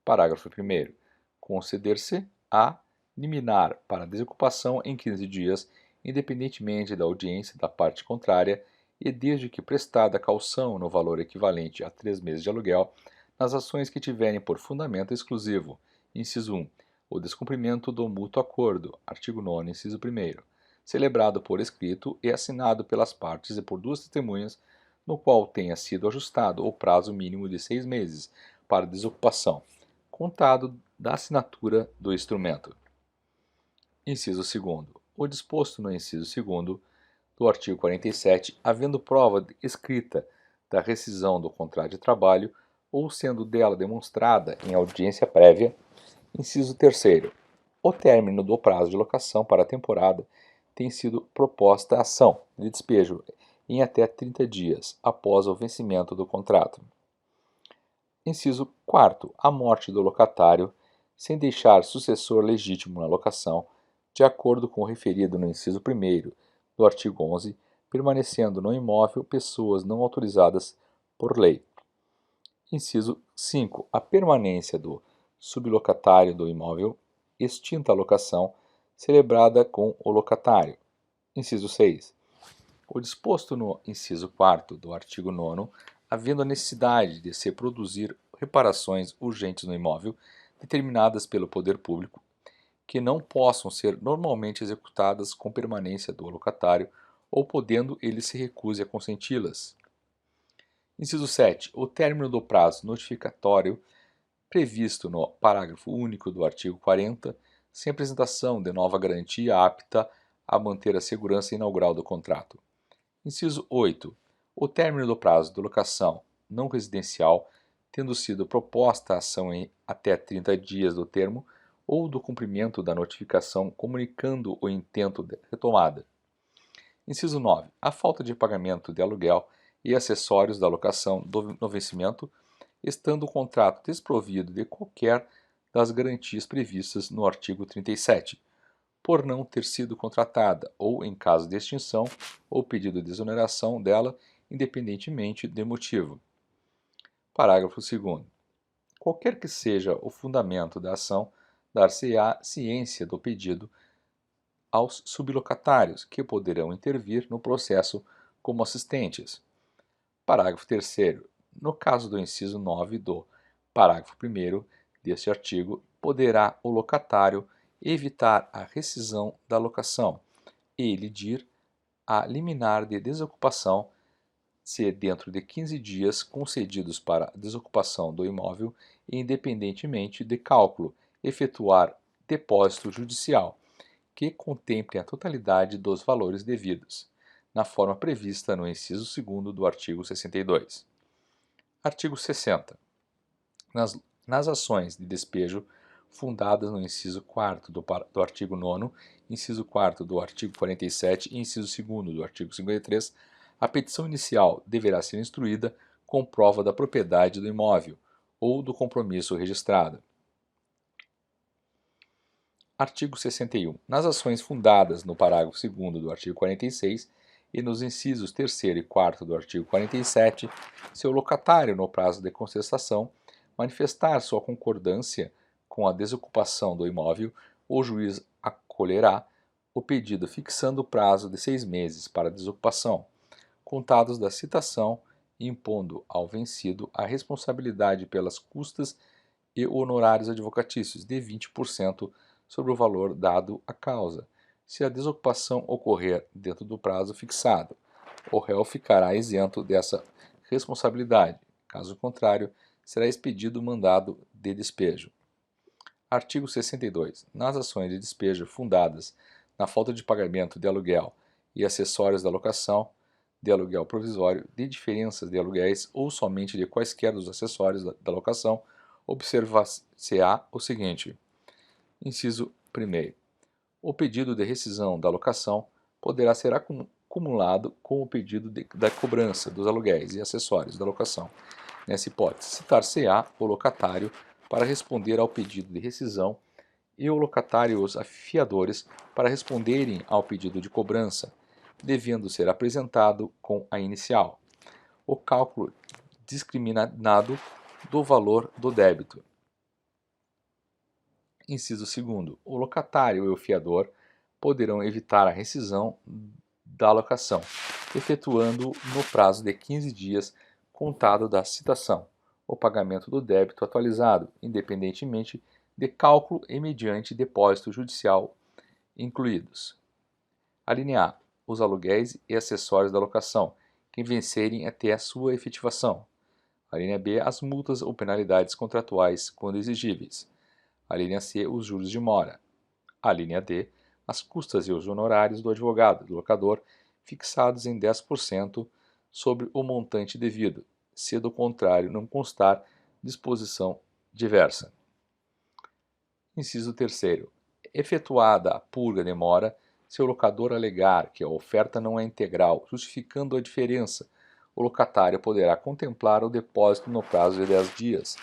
Parágrafo 1º. Conceder-se-á liminar para desocupação em 15 dias, independentemente da audiência da parte contrária, e desde que prestada caução no valor equivalente a 3 meses de aluguel, nas ações que tiverem por fundamento exclusivo. Inciso 1. O descumprimento do mútuo acordo. Artigo 9º, inciso 1º. Celebrado por escrito e assinado pelas partes e por 2 testemunhas, no qual tenha sido ajustado o prazo mínimo de 6 meses para desocupação, contado da assinatura do instrumento. Inciso 2º. O disposto no inciso 2º do artigo 47, havendo prova escrita da rescisão do contrato de trabalho ou sendo dela demonstrada em audiência prévia. Inciso 3º. O término do prazo de locação para a temporada tem sido proposta a ação de despejo em até 30 dias após o vencimento do contrato. Inciso 4º. A morte do locatário, sem deixar sucessor legítimo na locação, de acordo com o referido no inciso 1º do artigo 11, permanecendo no imóvel pessoas não autorizadas por lei. Inciso 5. A permanência do sublocatário do imóvel, extinta a locação, celebrada com o locatário. Inciso 6. O disposto no inciso 4º do artigo 9º, havendo a necessidade de se produzir reparações urgentes no imóvel, determinadas pelo poder público, que não possam ser normalmente executadas com permanência do locatário, ou podendo ele se recuse a consenti-las. Inciso 7. O término do prazo notificatório previsto no parágrafo único do artigo 40, sem apresentação de nova garantia apta a manter a segurança inaugural do contrato. Inciso 8. O término do prazo de locação não residencial, tendo sido proposta a ação em até 30 dias do termo ou do cumprimento da notificação comunicando o intento de retomada. Inciso 9. A falta de pagamento de aluguel e acessórios da locação no vencimento, estando o contrato desprovido de qualquer das garantias previstas no artigo 37, por não ter sido contratada ou, em caso de extinção, ou pedido de exoneração dela, independentemente de motivo. Parágrafo 2º. Qualquer que seja o fundamento da ação, dar-se-á ciência do pedido aos sublocatários, que poderão intervir no processo como assistentes. Parágrafo 3º. No caso do inciso 9 do parágrafo 1º deste artigo, poderá o locatário evitar a rescisão da locação e elidir a liminar de desocupação se dentro de 15 dias concedidos para desocupação do imóvel e, independentemente de cálculo, efetuar depósito judicial, que contemple a totalidade dos valores devidos, na forma prevista no inciso 2º do artigo 62. Artigo 60. Nas ações de despejo fundadas no inciso 4º do artigo 9º, inciso 4º do artigo 47 e inciso 2º do artigo 53, a petição inicial deverá ser instruída com prova da propriedade do imóvel ou do compromisso registrado. Artigo 61. Nas ações fundadas no parágrafo 2º do artigo 46, e nos incisos 3º e 4º do artigo 47, se o locatário, no prazo de contestação, manifestar sua concordância com a desocupação do imóvel, o juiz acolherá o pedido fixando o prazo de 6 meses para a desocupação, contados da citação, e impondo ao vencido a responsabilidade pelas custas e honorários advocatícios de 20% sobre o valor dado à causa, se a desocupação ocorrer dentro do prazo fixado. O réu ficará isento dessa responsabilidade. Caso contrário, será expedido mandado de despejo. Artigo 62. Nas ações de despejo fundadas na falta de pagamento de aluguel e acessórios da locação, de aluguel provisório, de diferenças de aluguéis ou somente de quaisquer dos acessórios da locação, observar-se-á o seguinte. Inciso 1º. O pedido de rescisão da locação poderá ser acumulado com o pedido da cobrança dos aluguéis e acessórios da locação. Nessa hipótese, citar-se-á o locatário para responder ao pedido de rescisão e o locatário e os fiadores para responderem ao pedido de cobrança, devendo ser apresentado com a inicial o cálculo discriminado do valor do débito. Inciso 2º. O locatário e o fiador poderão evitar a rescisão da locação, efetuando no prazo de 15 dias contado da citação o pagamento do débito atualizado, independentemente de cálculo e mediante depósito judicial incluídos. Alínea A. Os aluguéis e acessórios da locação, que vencerem até a sua efetivação. Alínea B. As multas ou penalidades contratuais, quando exigíveis. Alínea C. Os juros de mora. Alínea D. As custas e os honorários do advogado, do locador, fixados em 10% sobre o montante devido, se do contrário não constar disposição diversa. Inciso 3º. Efetuada a purga de mora, se o locador alegar que a oferta não é integral, justificando a diferença, o locatário poderá contemplar o depósito no prazo de 10 dias,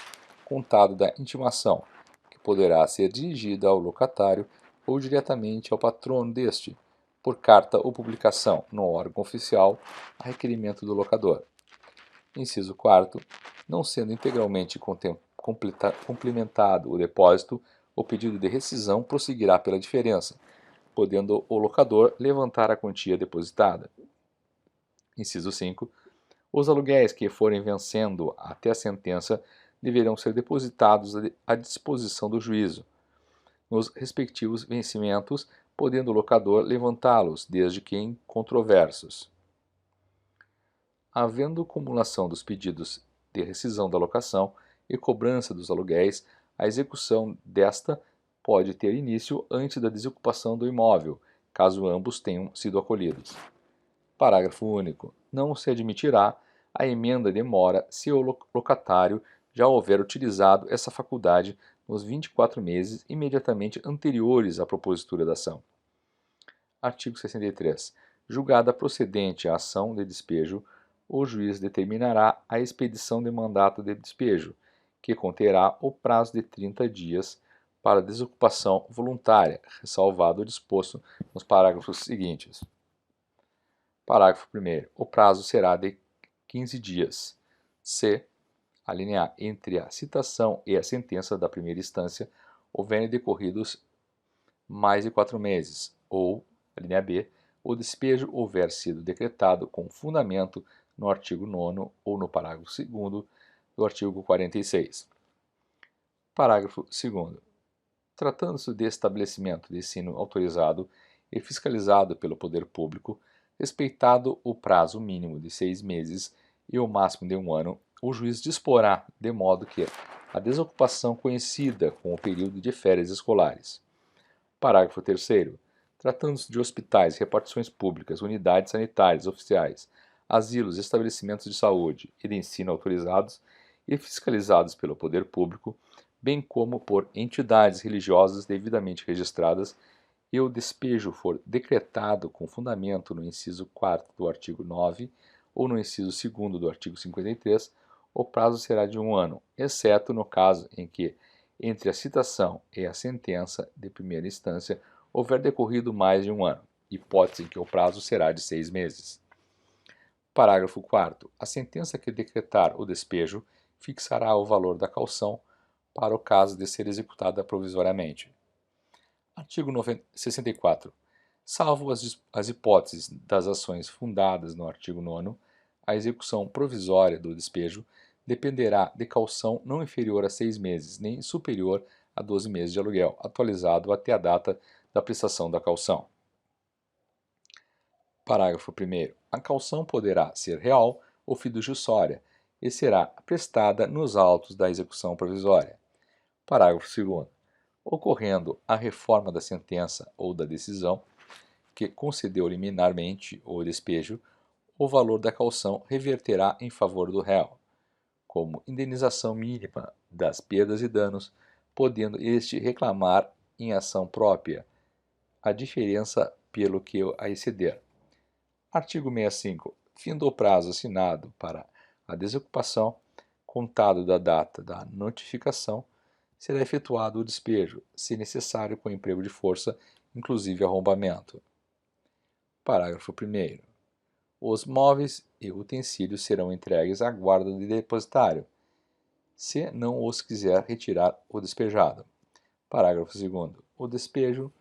contado da intimação, que poderá ser dirigida ao locatário ou diretamente ao patrono deste, por carta ou publicação no órgão oficial, a requerimento do locador. Inciso 4º. Não sendo integralmente complementado o depósito, o pedido de rescisão prosseguirá pela diferença, podendo o locador levantar a quantia depositada. Inciso 5. Os aluguéis que forem vencendo até a sentença deverão ser depositados à disposição do juízo, nos respectivos vencimentos, podendo o locador levantá-los, desde que incontroversos. Havendo cumulação dos pedidos de rescisão da locação e cobrança dos aluguéis, a execução desta pode ter início antes da desocupação do imóvel, caso ambos tenham sido acolhidos. Parágrafo único. Não se admitirá a emenda de mora se o locatário já houver utilizado essa faculdade nos 24 meses imediatamente anteriores à propositura da ação. Artigo 63. Julgada procedente a ação de despejo, o juiz determinará a expedição de mandato de despejo, que conterá o prazo de 30 dias para desocupação voluntária, ressalvado o disposto nos parágrafos seguintes. Parágrafo 1º. O prazo será de 15 dias. Se, alínea A, entre a citação e a sentença da primeira instância houverem decorridos mais de 4 meses, ou, alínea B, o despejo houver sido decretado com fundamento no artigo 9º ou no parágrafo 2º do artigo 46. Parágrafo 2º. Tratando-se de estabelecimento de ensino autorizado e fiscalizado pelo poder público, respeitado o prazo mínimo de 6 meses e o máximo de 1 ano, o juiz disporá de modo que a desocupação coincida com o período de férias escolares. Parágrafo 3º. Tratando-se de hospitais, repartições públicas, unidades sanitárias oficiais, asilos, estabelecimentos de saúde e de ensino autorizados e fiscalizados pelo poder público, bem como por entidades religiosas devidamente registradas, e o despejo for decretado com fundamento no inciso 4º do artigo 9 ou no inciso 2º do artigo 53, o prazo será de 1 ano, exceto no caso em que, entre a citação e a sentença de primeira instância, houver decorrido mais de 1 ano. hipótese em que o prazo será de 6 meses. Parágrafo 4º. A sentença que decretar o despejo fixará o valor da caução para o caso de ser executada provisoriamente. Artigo 64. Salvo as hipóteses das ações fundadas no artigo 9º, a execução provisória do despejo dependerá de caução não inferior a 6 meses, nem superior a 12 meses de aluguel, atualizado até a data da prestação da caução. Parágrafo 1º. A caução poderá ser real ou fiduciária e será prestada nos autos da execução provisória. Parágrafo 2º. Ocorrendo a reforma da sentença ou da decisão que concedeu liminarmente o despejo, o valor da caução reverterá em favor do réu, como indenização mínima das perdas e danos, podendo este reclamar em ação própria a diferença pelo que a exceder. Artigo 65. Findo o prazo assinado para a desocupação, contado da data da notificação, será efetuado o despejo, se necessário com emprego de força, inclusive arrombamento. Parágrafo 1º. Os móveis e utensílios serão entregues à guarda do depositário, se não os quiser retirar o despejado. Parágrafo 2º. O despejo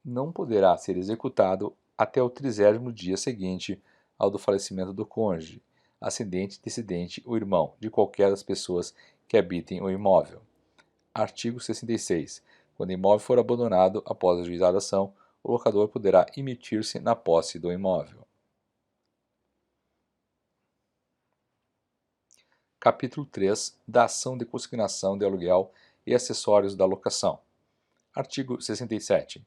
não poderá ser executado até o 30º dia seguinte ao do falecimento do cônjuge, ascendente, descendente ou irmão de qualquer das pessoas que habitem o imóvel. Artigo 66. Quando o imóvel for abandonado após a ajuizada ação, o locador poderá emitir-se na posse do imóvel. Capítulo 3 da ação de consignação de aluguel e acessórios da locação. Artigo 67.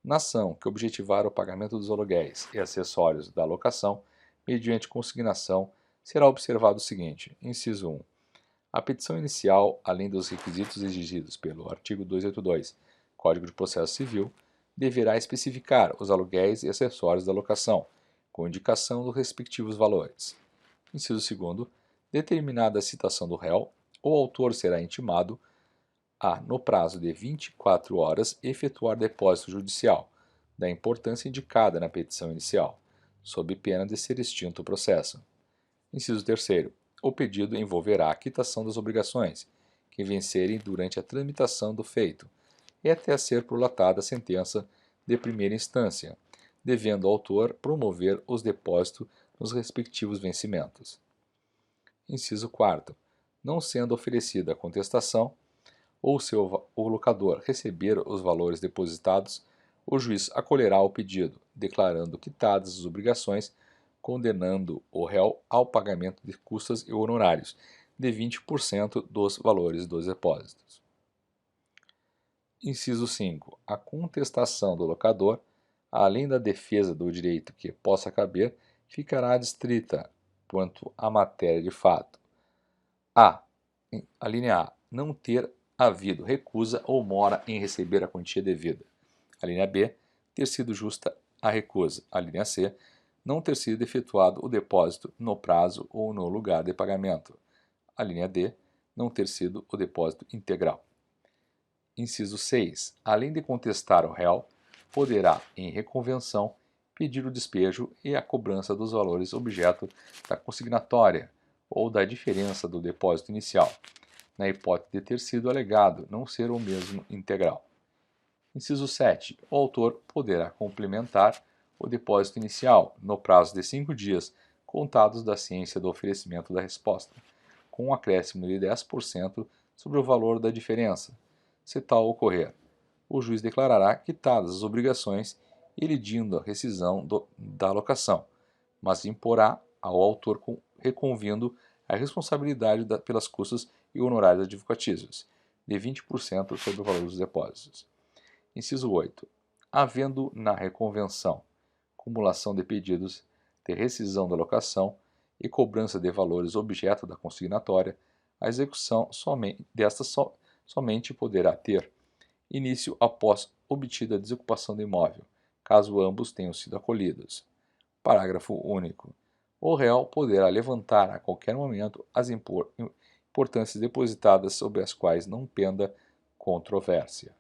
Na ação que objetivar o pagamento dos aluguéis e acessórios da locação, mediante consignação, será observado o seguinte: inciso 1. A petição inicial, além dos requisitos exigidos pelo artigo 282, Código de Processo Civil, deverá especificar os aluguéis e acessórios da locação, com indicação dos respectivos valores. Inciso 2. Determinada a citação do réu, o autor será intimado a, no prazo de 24 horas, efetuar depósito judicial, da importância indicada na petição inicial, sob pena de ser extinto o processo. Inciso 3. O pedido envolverá a quitação das obrigações, que vencerem durante a tramitação do feito, e até ser prolatada a sentença de primeira instância, devendo o autor promover os depósitos nos respectivos vencimentos. Inciso 4. Não sendo oferecida a contestação, ou se o locador receber os valores depositados, o juiz acolherá o pedido, declarando quitadas as obrigações, condenando o réu ao pagamento de custas e honorários de 20% dos valores dos depósitos. Inciso 5. A contestação do locador, além da defesa do direito que possa caber, ficará adstrita quanto à matéria de fato. A linha A. Não ter havido recusa ou mora em receber a quantia devida. A linha B. Ter sido justa a recusa. A linha C. Não ter sido efetuado o depósito no prazo ou no lugar de pagamento. A linha D. Não ter sido o depósito integral. Inciso 6. Além de contestar o réu, poderá, em reconvenção, pedir o despejo e a cobrança dos valores objeto da consignatória ou da diferença do depósito inicial, na hipótese de ter sido alegado não ser o mesmo integral. Inciso 7. O autor poderá complementar o depósito inicial no prazo de 5 dias contados da ciência do oferecimento da resposta, com um acréscimo de 10% sobre o valor da diferença. Se tal ocorrer, o juiz declarará quitadas as obrigações, elidindo a rescisão da alocação, mas imporá ao autor reconvindo a responsabilidade pelas custas e honorários advocatícios, de 20% sobre o valor dos depósitos. Inciso 8. Havendo na reconvenção cumulação de pedidos de rescisão da locação e cobrança de valores objeto da consignatória, a execução somente poderá ter início após obtida a desocupação do imóvel, caso ambos tenham sido acolhidos. Parágrafo único. O réu poderá levantar a qualquer momento as importâncias depositadas sobre as quais não penda controvérsia.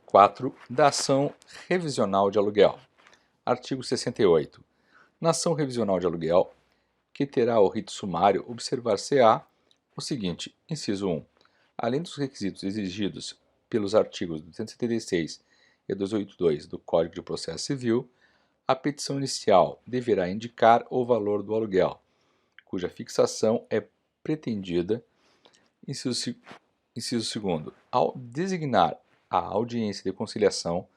4. Da ação revisional de aluguel. Artigo 68. Na ação revisional de aluguel, que terá o rito sumário, observar-se-á o seguinte: inciso 1. Além dos requisitos exigidos pelos artigos 276 e 282 do Código de Processo Civil, a petição inicial deverá indicar o valor do aluguel, cuja fixação é pretendida. Inciso 2. Ao designar a audiência de conciliação,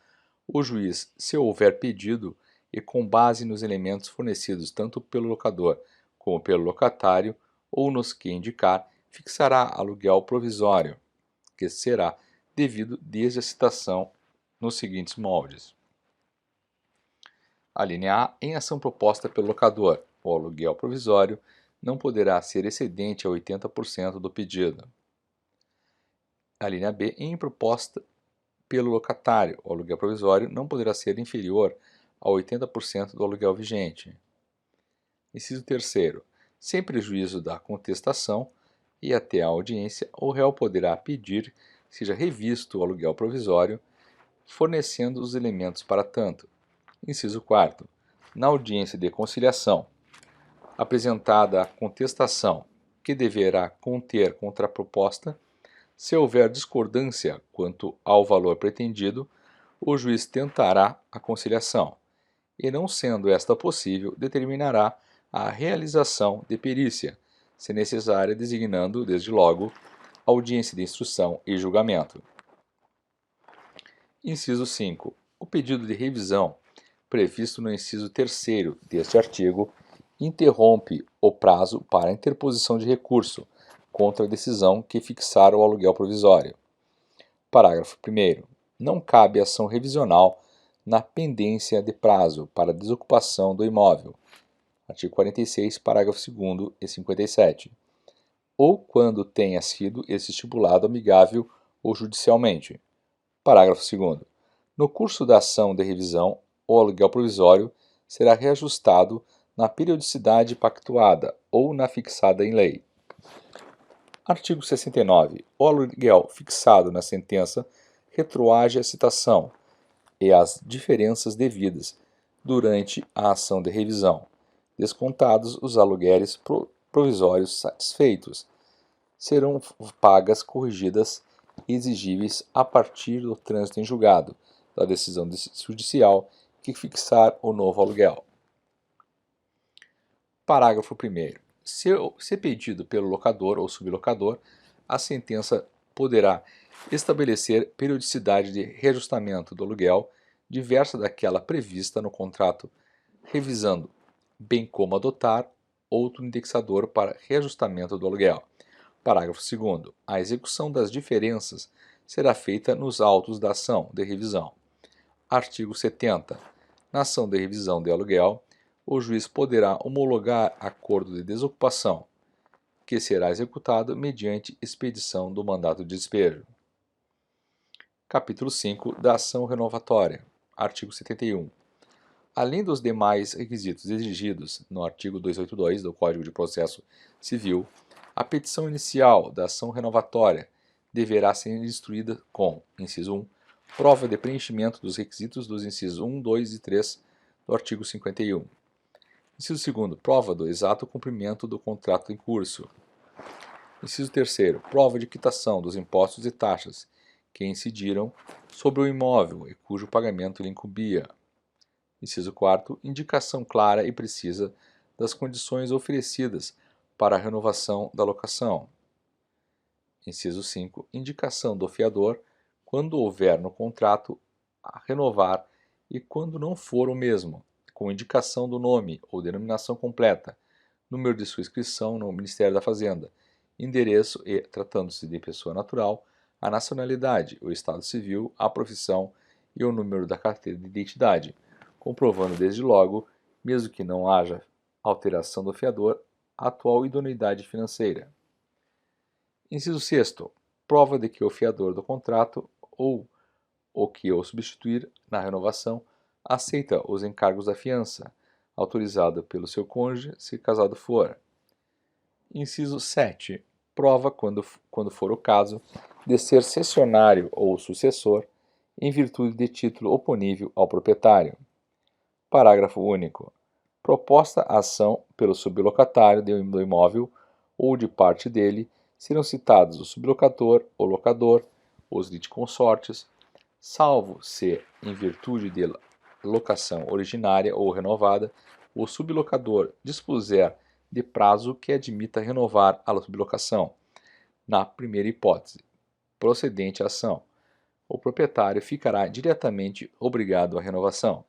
o juiz, se houver pedido e com base nos elementos fornecidos tanto pelo locador como pelo locatário, ou nos que indicar, fixará aluguel provisório, que será devido desde a citação nos seguintes moldes. A linha A, em ação proposta pelo locador, o aluguel provisório não poderá ser excedente a 80% do pedido. A linha B, em proposta pelo locatário, o aluguel provisório não poderá ser inferior a 80% do aluguel vigente. Inciso 3º. Sem prejuízo da contestação e até a audiência, o réu poderá pedir que seja revisto o aluguel provisório, fornecendo os elementos para tanto. Inciso 4º. Na audiência de conciliação, apresentada a contestação, que deverá conter contraproposta, se houver discordância quanto ao valor pretendido, o juiz tentará a conciliação e, não sendo esta possível, determinará a realização de perícia, se necessária, designando, desde logo, audiência de instrução e julgamento. Inciso 5. O pedido de revisão, previsto no inciso 3º deste artigo, interrompe o prazo para interposição de recurso contra a decisão que fixar o aluguel provisório. Parágrafo 1º. Não cabe ação revisional na pendência de prazo para desocupação do imóvel. Artigo 46, parágrafo 2º e 57. Ou quando tenha sido esse estipulado amigável ou judicialmente. Parágrafo 2º. No curso da ação de revisão, o aluguel provisório será reajustado na periodicidade pactuada ou na fixada em lei. Artigo 69. O aluguel fixado na sentença retroage à citação e às diferenças devidas durante a ação de revisão, descontados os aluguéis provisórios satisfeitos. Serão pagas corrigidas exigíveis a partir do trânsito em julgado da decisão judicial que fixar o novo aluguel. Parágrafo 1º. Se pedido pelo locador ou sublocador, a sentença poderá estabelecer periodicidade de reajustamento do aluguel diversa daquela prevista no contrato, revisando, bem como adotar outro indexador para reajustamento do aluguel. Parágrafo 2º. A execução das diferenças será feita nos autos da ação de revisão. Artigo 70. Na ação de revisão de aluguel, o juiz poderá homologar acordo de desocupação, que será executado mediante expedição do mandato de despejo. Capítulo 5 da ação renovatória. Artigo 71. Além dos demais requisitos exigidos no artigo 282 do Código de Processo Civil, a petição inicial da ação renovatória deverá ser instruída com, inciso 1, prova de preenchimento dos requisitos dos incisos 1, 2 e 3 do artigo 51. Inciso 2º, prova do exato cumprimento do contrato em curso. Inciso 3º, prova de quitação dos impostos e taxas que incidiram sobre o imóvel e cujo pagamento lhe incumbia. Inciso 4º, indicação clara e precisa das condições oferecidas para a renovação da locação. Inciso 5º, indicação do fiador quando houver no contrato a renovar e quando não for o mesmo, com indicação do nome ou denominação completa, número de sua inscrição no Ministério da Fazenda, endereço e, tratando-se de pessoa natural, a nacionalidade, o estado civil, a profissão e o número da carteira de identidade, comprovando desde logo, mesmo que não haja alteração do fiador, a atual idoneidade financeira. Inciso 6º, prova de que o fiador do contrato ou o que o substituir na renovação aceita os encargos da fiança, autorizada pelo seu cônjuge, se casado for. Inciso 7. Prova, quando for o caso, de ser cessionário ou sucessor, em virtude de título oponível ao proprietário. Parágrafo único. Proposta a ação pelo sublocatário do imóvel ou de parte dele, serão citados o sublocador, o locador, os litisconsortes, salvo se, em virtude de locação originária ou renovada, o sublocador dispuser de prazo que admita renovar a sublocação. Na primeira hipótese, procedente a ação, o proprietário ficará diretamente obrigado à renovação.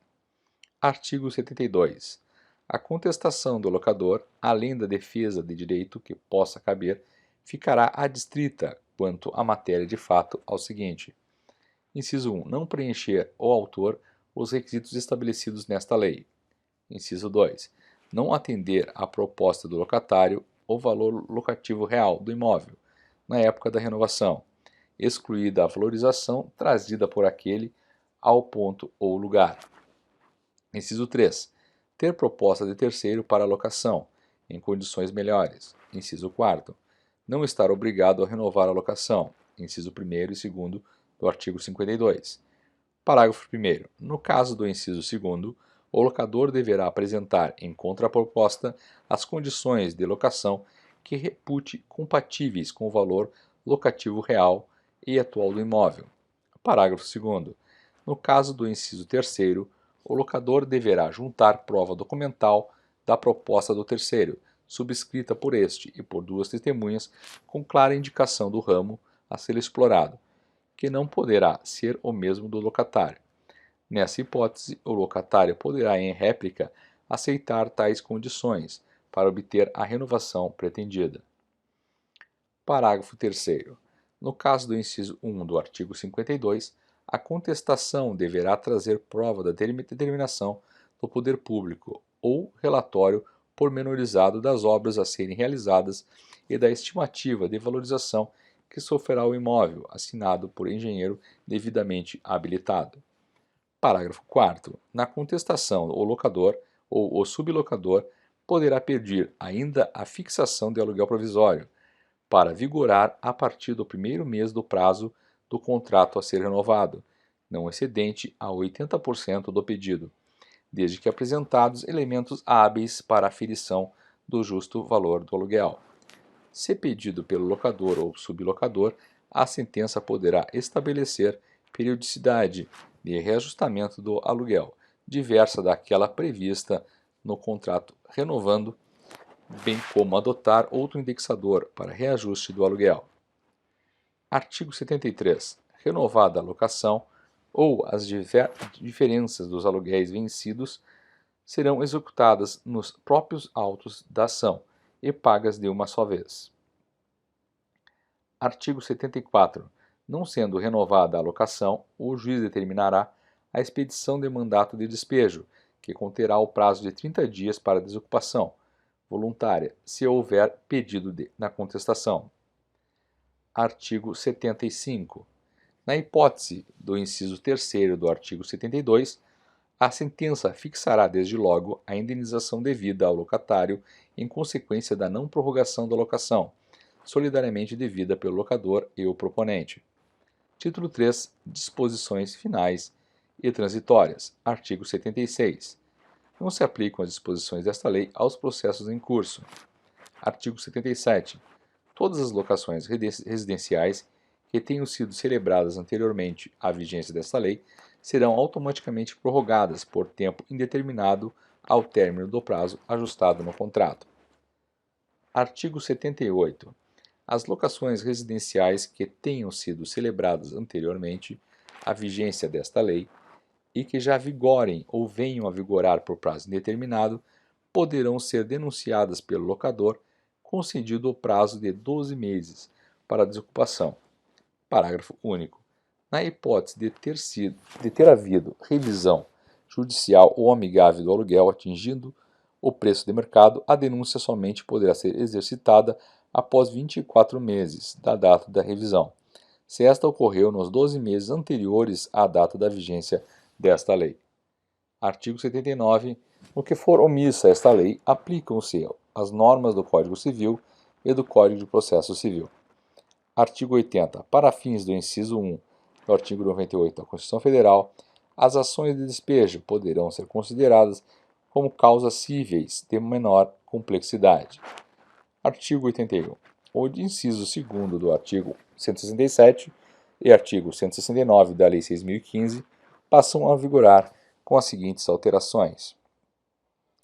Artigo 72. A contestação do locador, além da defesa de direito que possa caber, ficará adstrita quanto à matéria de fato ao seguinte: inciso 1. Não preencher o autor os requisitos estabelecidos nesta lei. Inciso 2. Não atender à proposta do locatário o valor locativo real do imóvel na época da renovação, excluída a valorização trazida por aquele ao ponto ou lugar. Inciso 3. Ter proposta de terceiro para locação, em condições melhores. Inciso 4. Não estar obrigado a renovar a locação. Inciso 1º e 2º do artigo 52. Parágrafo 1º. No caso do inciso 2º, o locador deverá apresentar em contraproposta as condições de locação que repute compatíveis com o valor locativo real e atual do imóvel. Parágrafo 2º. No caso do inciso 3º, o locador deverá juntar prova documental da proposta do terceiro, subscrita por este e por duas testemunhas, com clara indicação do ramo a ser explorado, que não poderá ser o mesmo do locatário. Nessa hipótese, o locatário poderá, em réplica, aceitar tais condições para obter a renovação pretendida. Parágrafo 3º. No caso do inciso 1 do artigo 52, a contestação deverá trazer prova da determinação do poder público ou relatório pormenorizado das obras a serem realizadas e da estimativa de valorização que sofrerá o imóvel, assinado por engenheiro devidamente habilitado. Parágrafo 4º. Na contestação, o locador ou o sublocador poderá pedir ainda a fixação de aluguel provisório, para vigorar a partir do primeiro mês do prazo do contrato a ser renovado, não excedente a 80% do pedido, desde que apresentados elementos hábeis para a aferição do justo valor do aluguel. Se pedido pelo locador ou sublocador, a sentença poderá estabelecer periodicidade de reajustamento do aluguel, diversa daquela prevista no contrato renovando, bem como adotar outro indexador para reajuste do aluguel. Artigo 73. Renovada a locação ou as diferenças dos aluguéis vencidos serão executadas nos próprios autos da ação e pagas de uma só vez. Artigo 74. Não sendo renovada a locação, o juiz determinará a expedição de mandato de despejo, que conterá o prazo de 30 dias para desocupação voluntária, se houver pedido na contestação. Artigo 75. Na hipótese do inciso 3º do artigo 72, a sentença fixará desde logo a indenização devida ao locatário em consequência da não prorrogação da locação, solidariamente devida pelo locador e o proponente. Título 3. Disposições finais e transitórias. Artigo 76. Não se aplicam as disposições desta lei aos processos em curso. Artigo 77. Todas as locações residenciais que tenham sido celebradas anteriormente à vigência desta lei serão automaticamente prorrogadas por tempo indeterminado ao término do prazo ajustado no contrato. Artigo 78. As locações residenciais que tenham sido celebradas anteriormente à vigência desta lei e que já vigorem ou venham a vigorar por prazo indeterminado, poderão ser denunciadas pelo locador, concedido o prazo de 12 meses para a desocupação. Parágrafo único. Na hipótese de ter havido revisão judicial ou amigável do aluguel atingindo o preço de mercado, a denúncia somente poderá ser exercitada após 24 meses da data da revisão, se esta ocorreu nos 12 meses anteriores à data da vigência desta lei. Artigo 79. No que for omissa esta lei, aplicam-se as normas do Código Civil e do Código de Processo Civil. Artigo 80. Para fins do inciso 1 do artigo 98 da Constituição Federal, as ações de despejo poderão ser consideradas como causas cíveis de menor complexidade. Artigo 81. O inciso 2º do artigo 167 e artigo 169 da Lei 6.015 passam a vigorar com as seguintes alterações.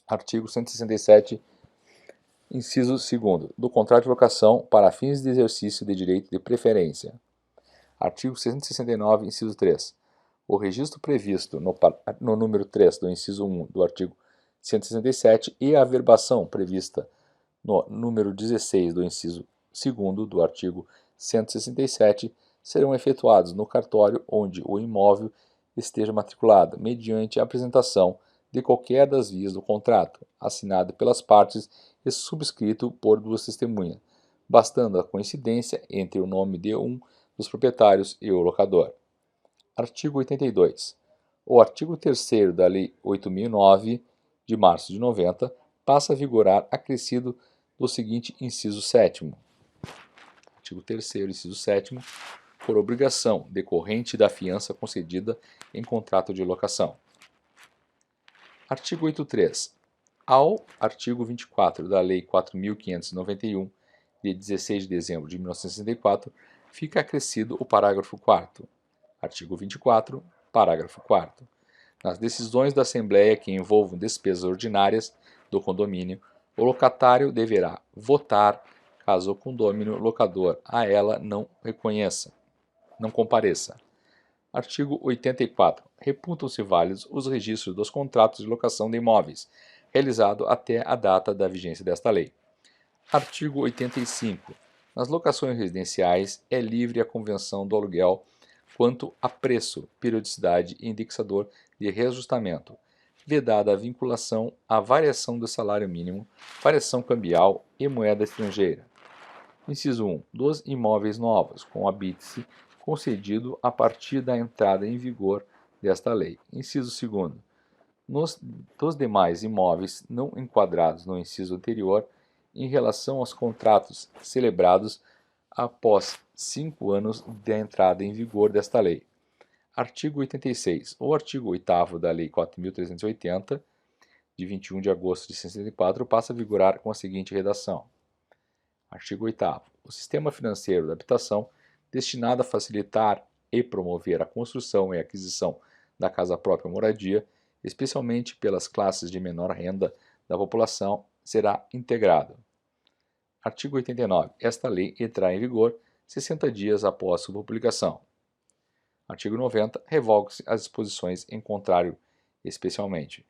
Artigo 167, inciso 2º, do contrato de locação para fins de exercício de direito de preferência. Artigo 169, inciso 3. O registro previsto no número 3 do inciso 1 do artigo 167 e a averbação prevista no número 16 do inciso 2º do artigo 167 serão efetuados no cartório onde o imóvel esteja matriculado, mediante a apresentação de qualquer das vias do contrato, assinado pelas partes e subscrito por duas testemunhas, bastando a coincidência entre o nome de um dos proprietários e o locador. Artigo 82. O artigo 3º da Lei 8.009, de março de 90, passa a vigorar acrescido do seguinte inciso 7º. Artigo 3º, inciso 7º, por obrigação decorrente da fiança concedida em contrato de locação. Artigo 83. Ao artigo 24 da Lei 4.591, de 16 de dezembro de 1964, fica acrescido o parágrafo 4º. Artigo 24, parágrafo 4º. Nas decisões da Assembleia que envolvam despesas ordinárias do condomínio, o locatário deverá votar caso o condômino locador a ela não compareça. Artigo 84. Reputam-se válidos os registros dos contratos de locação de imóveis, realizado até a data da vigência desta lei. Artigo 85. Nas locações residenciais é livre a convenção do aluguel quanto a preço, periodicidade e indexador de reajustamento, vedada a vinculação à variação do salário mínimo, variação cambial e moeda estrangeira. Inciso 1. Dos imóveis novos, com habite-se concedido a partir da entrada em vigor desta lei. Inciso 2º. Dos demais imóveis não enquadrados no inciso anterior, em relação aos contratos celebrados após 5 anos da entrada em vigor desta lei. Artigo 86. O artigo 8º da Lei 4.380, de 21 de agosto de 64, passa a vigorar com a seguinte redação. Artigo 8º. O sistema financeiro da habitação, destinado a facilitar e promover a construção e aquisição da casa própria moradia, especialmente pelas classes de menor renda da população, será integrado. Artigo 89. Esta lei entrará em vigor 60 dias após sua publicação. Artigo 90. Revogam-se as disposições em contrário, especialmente.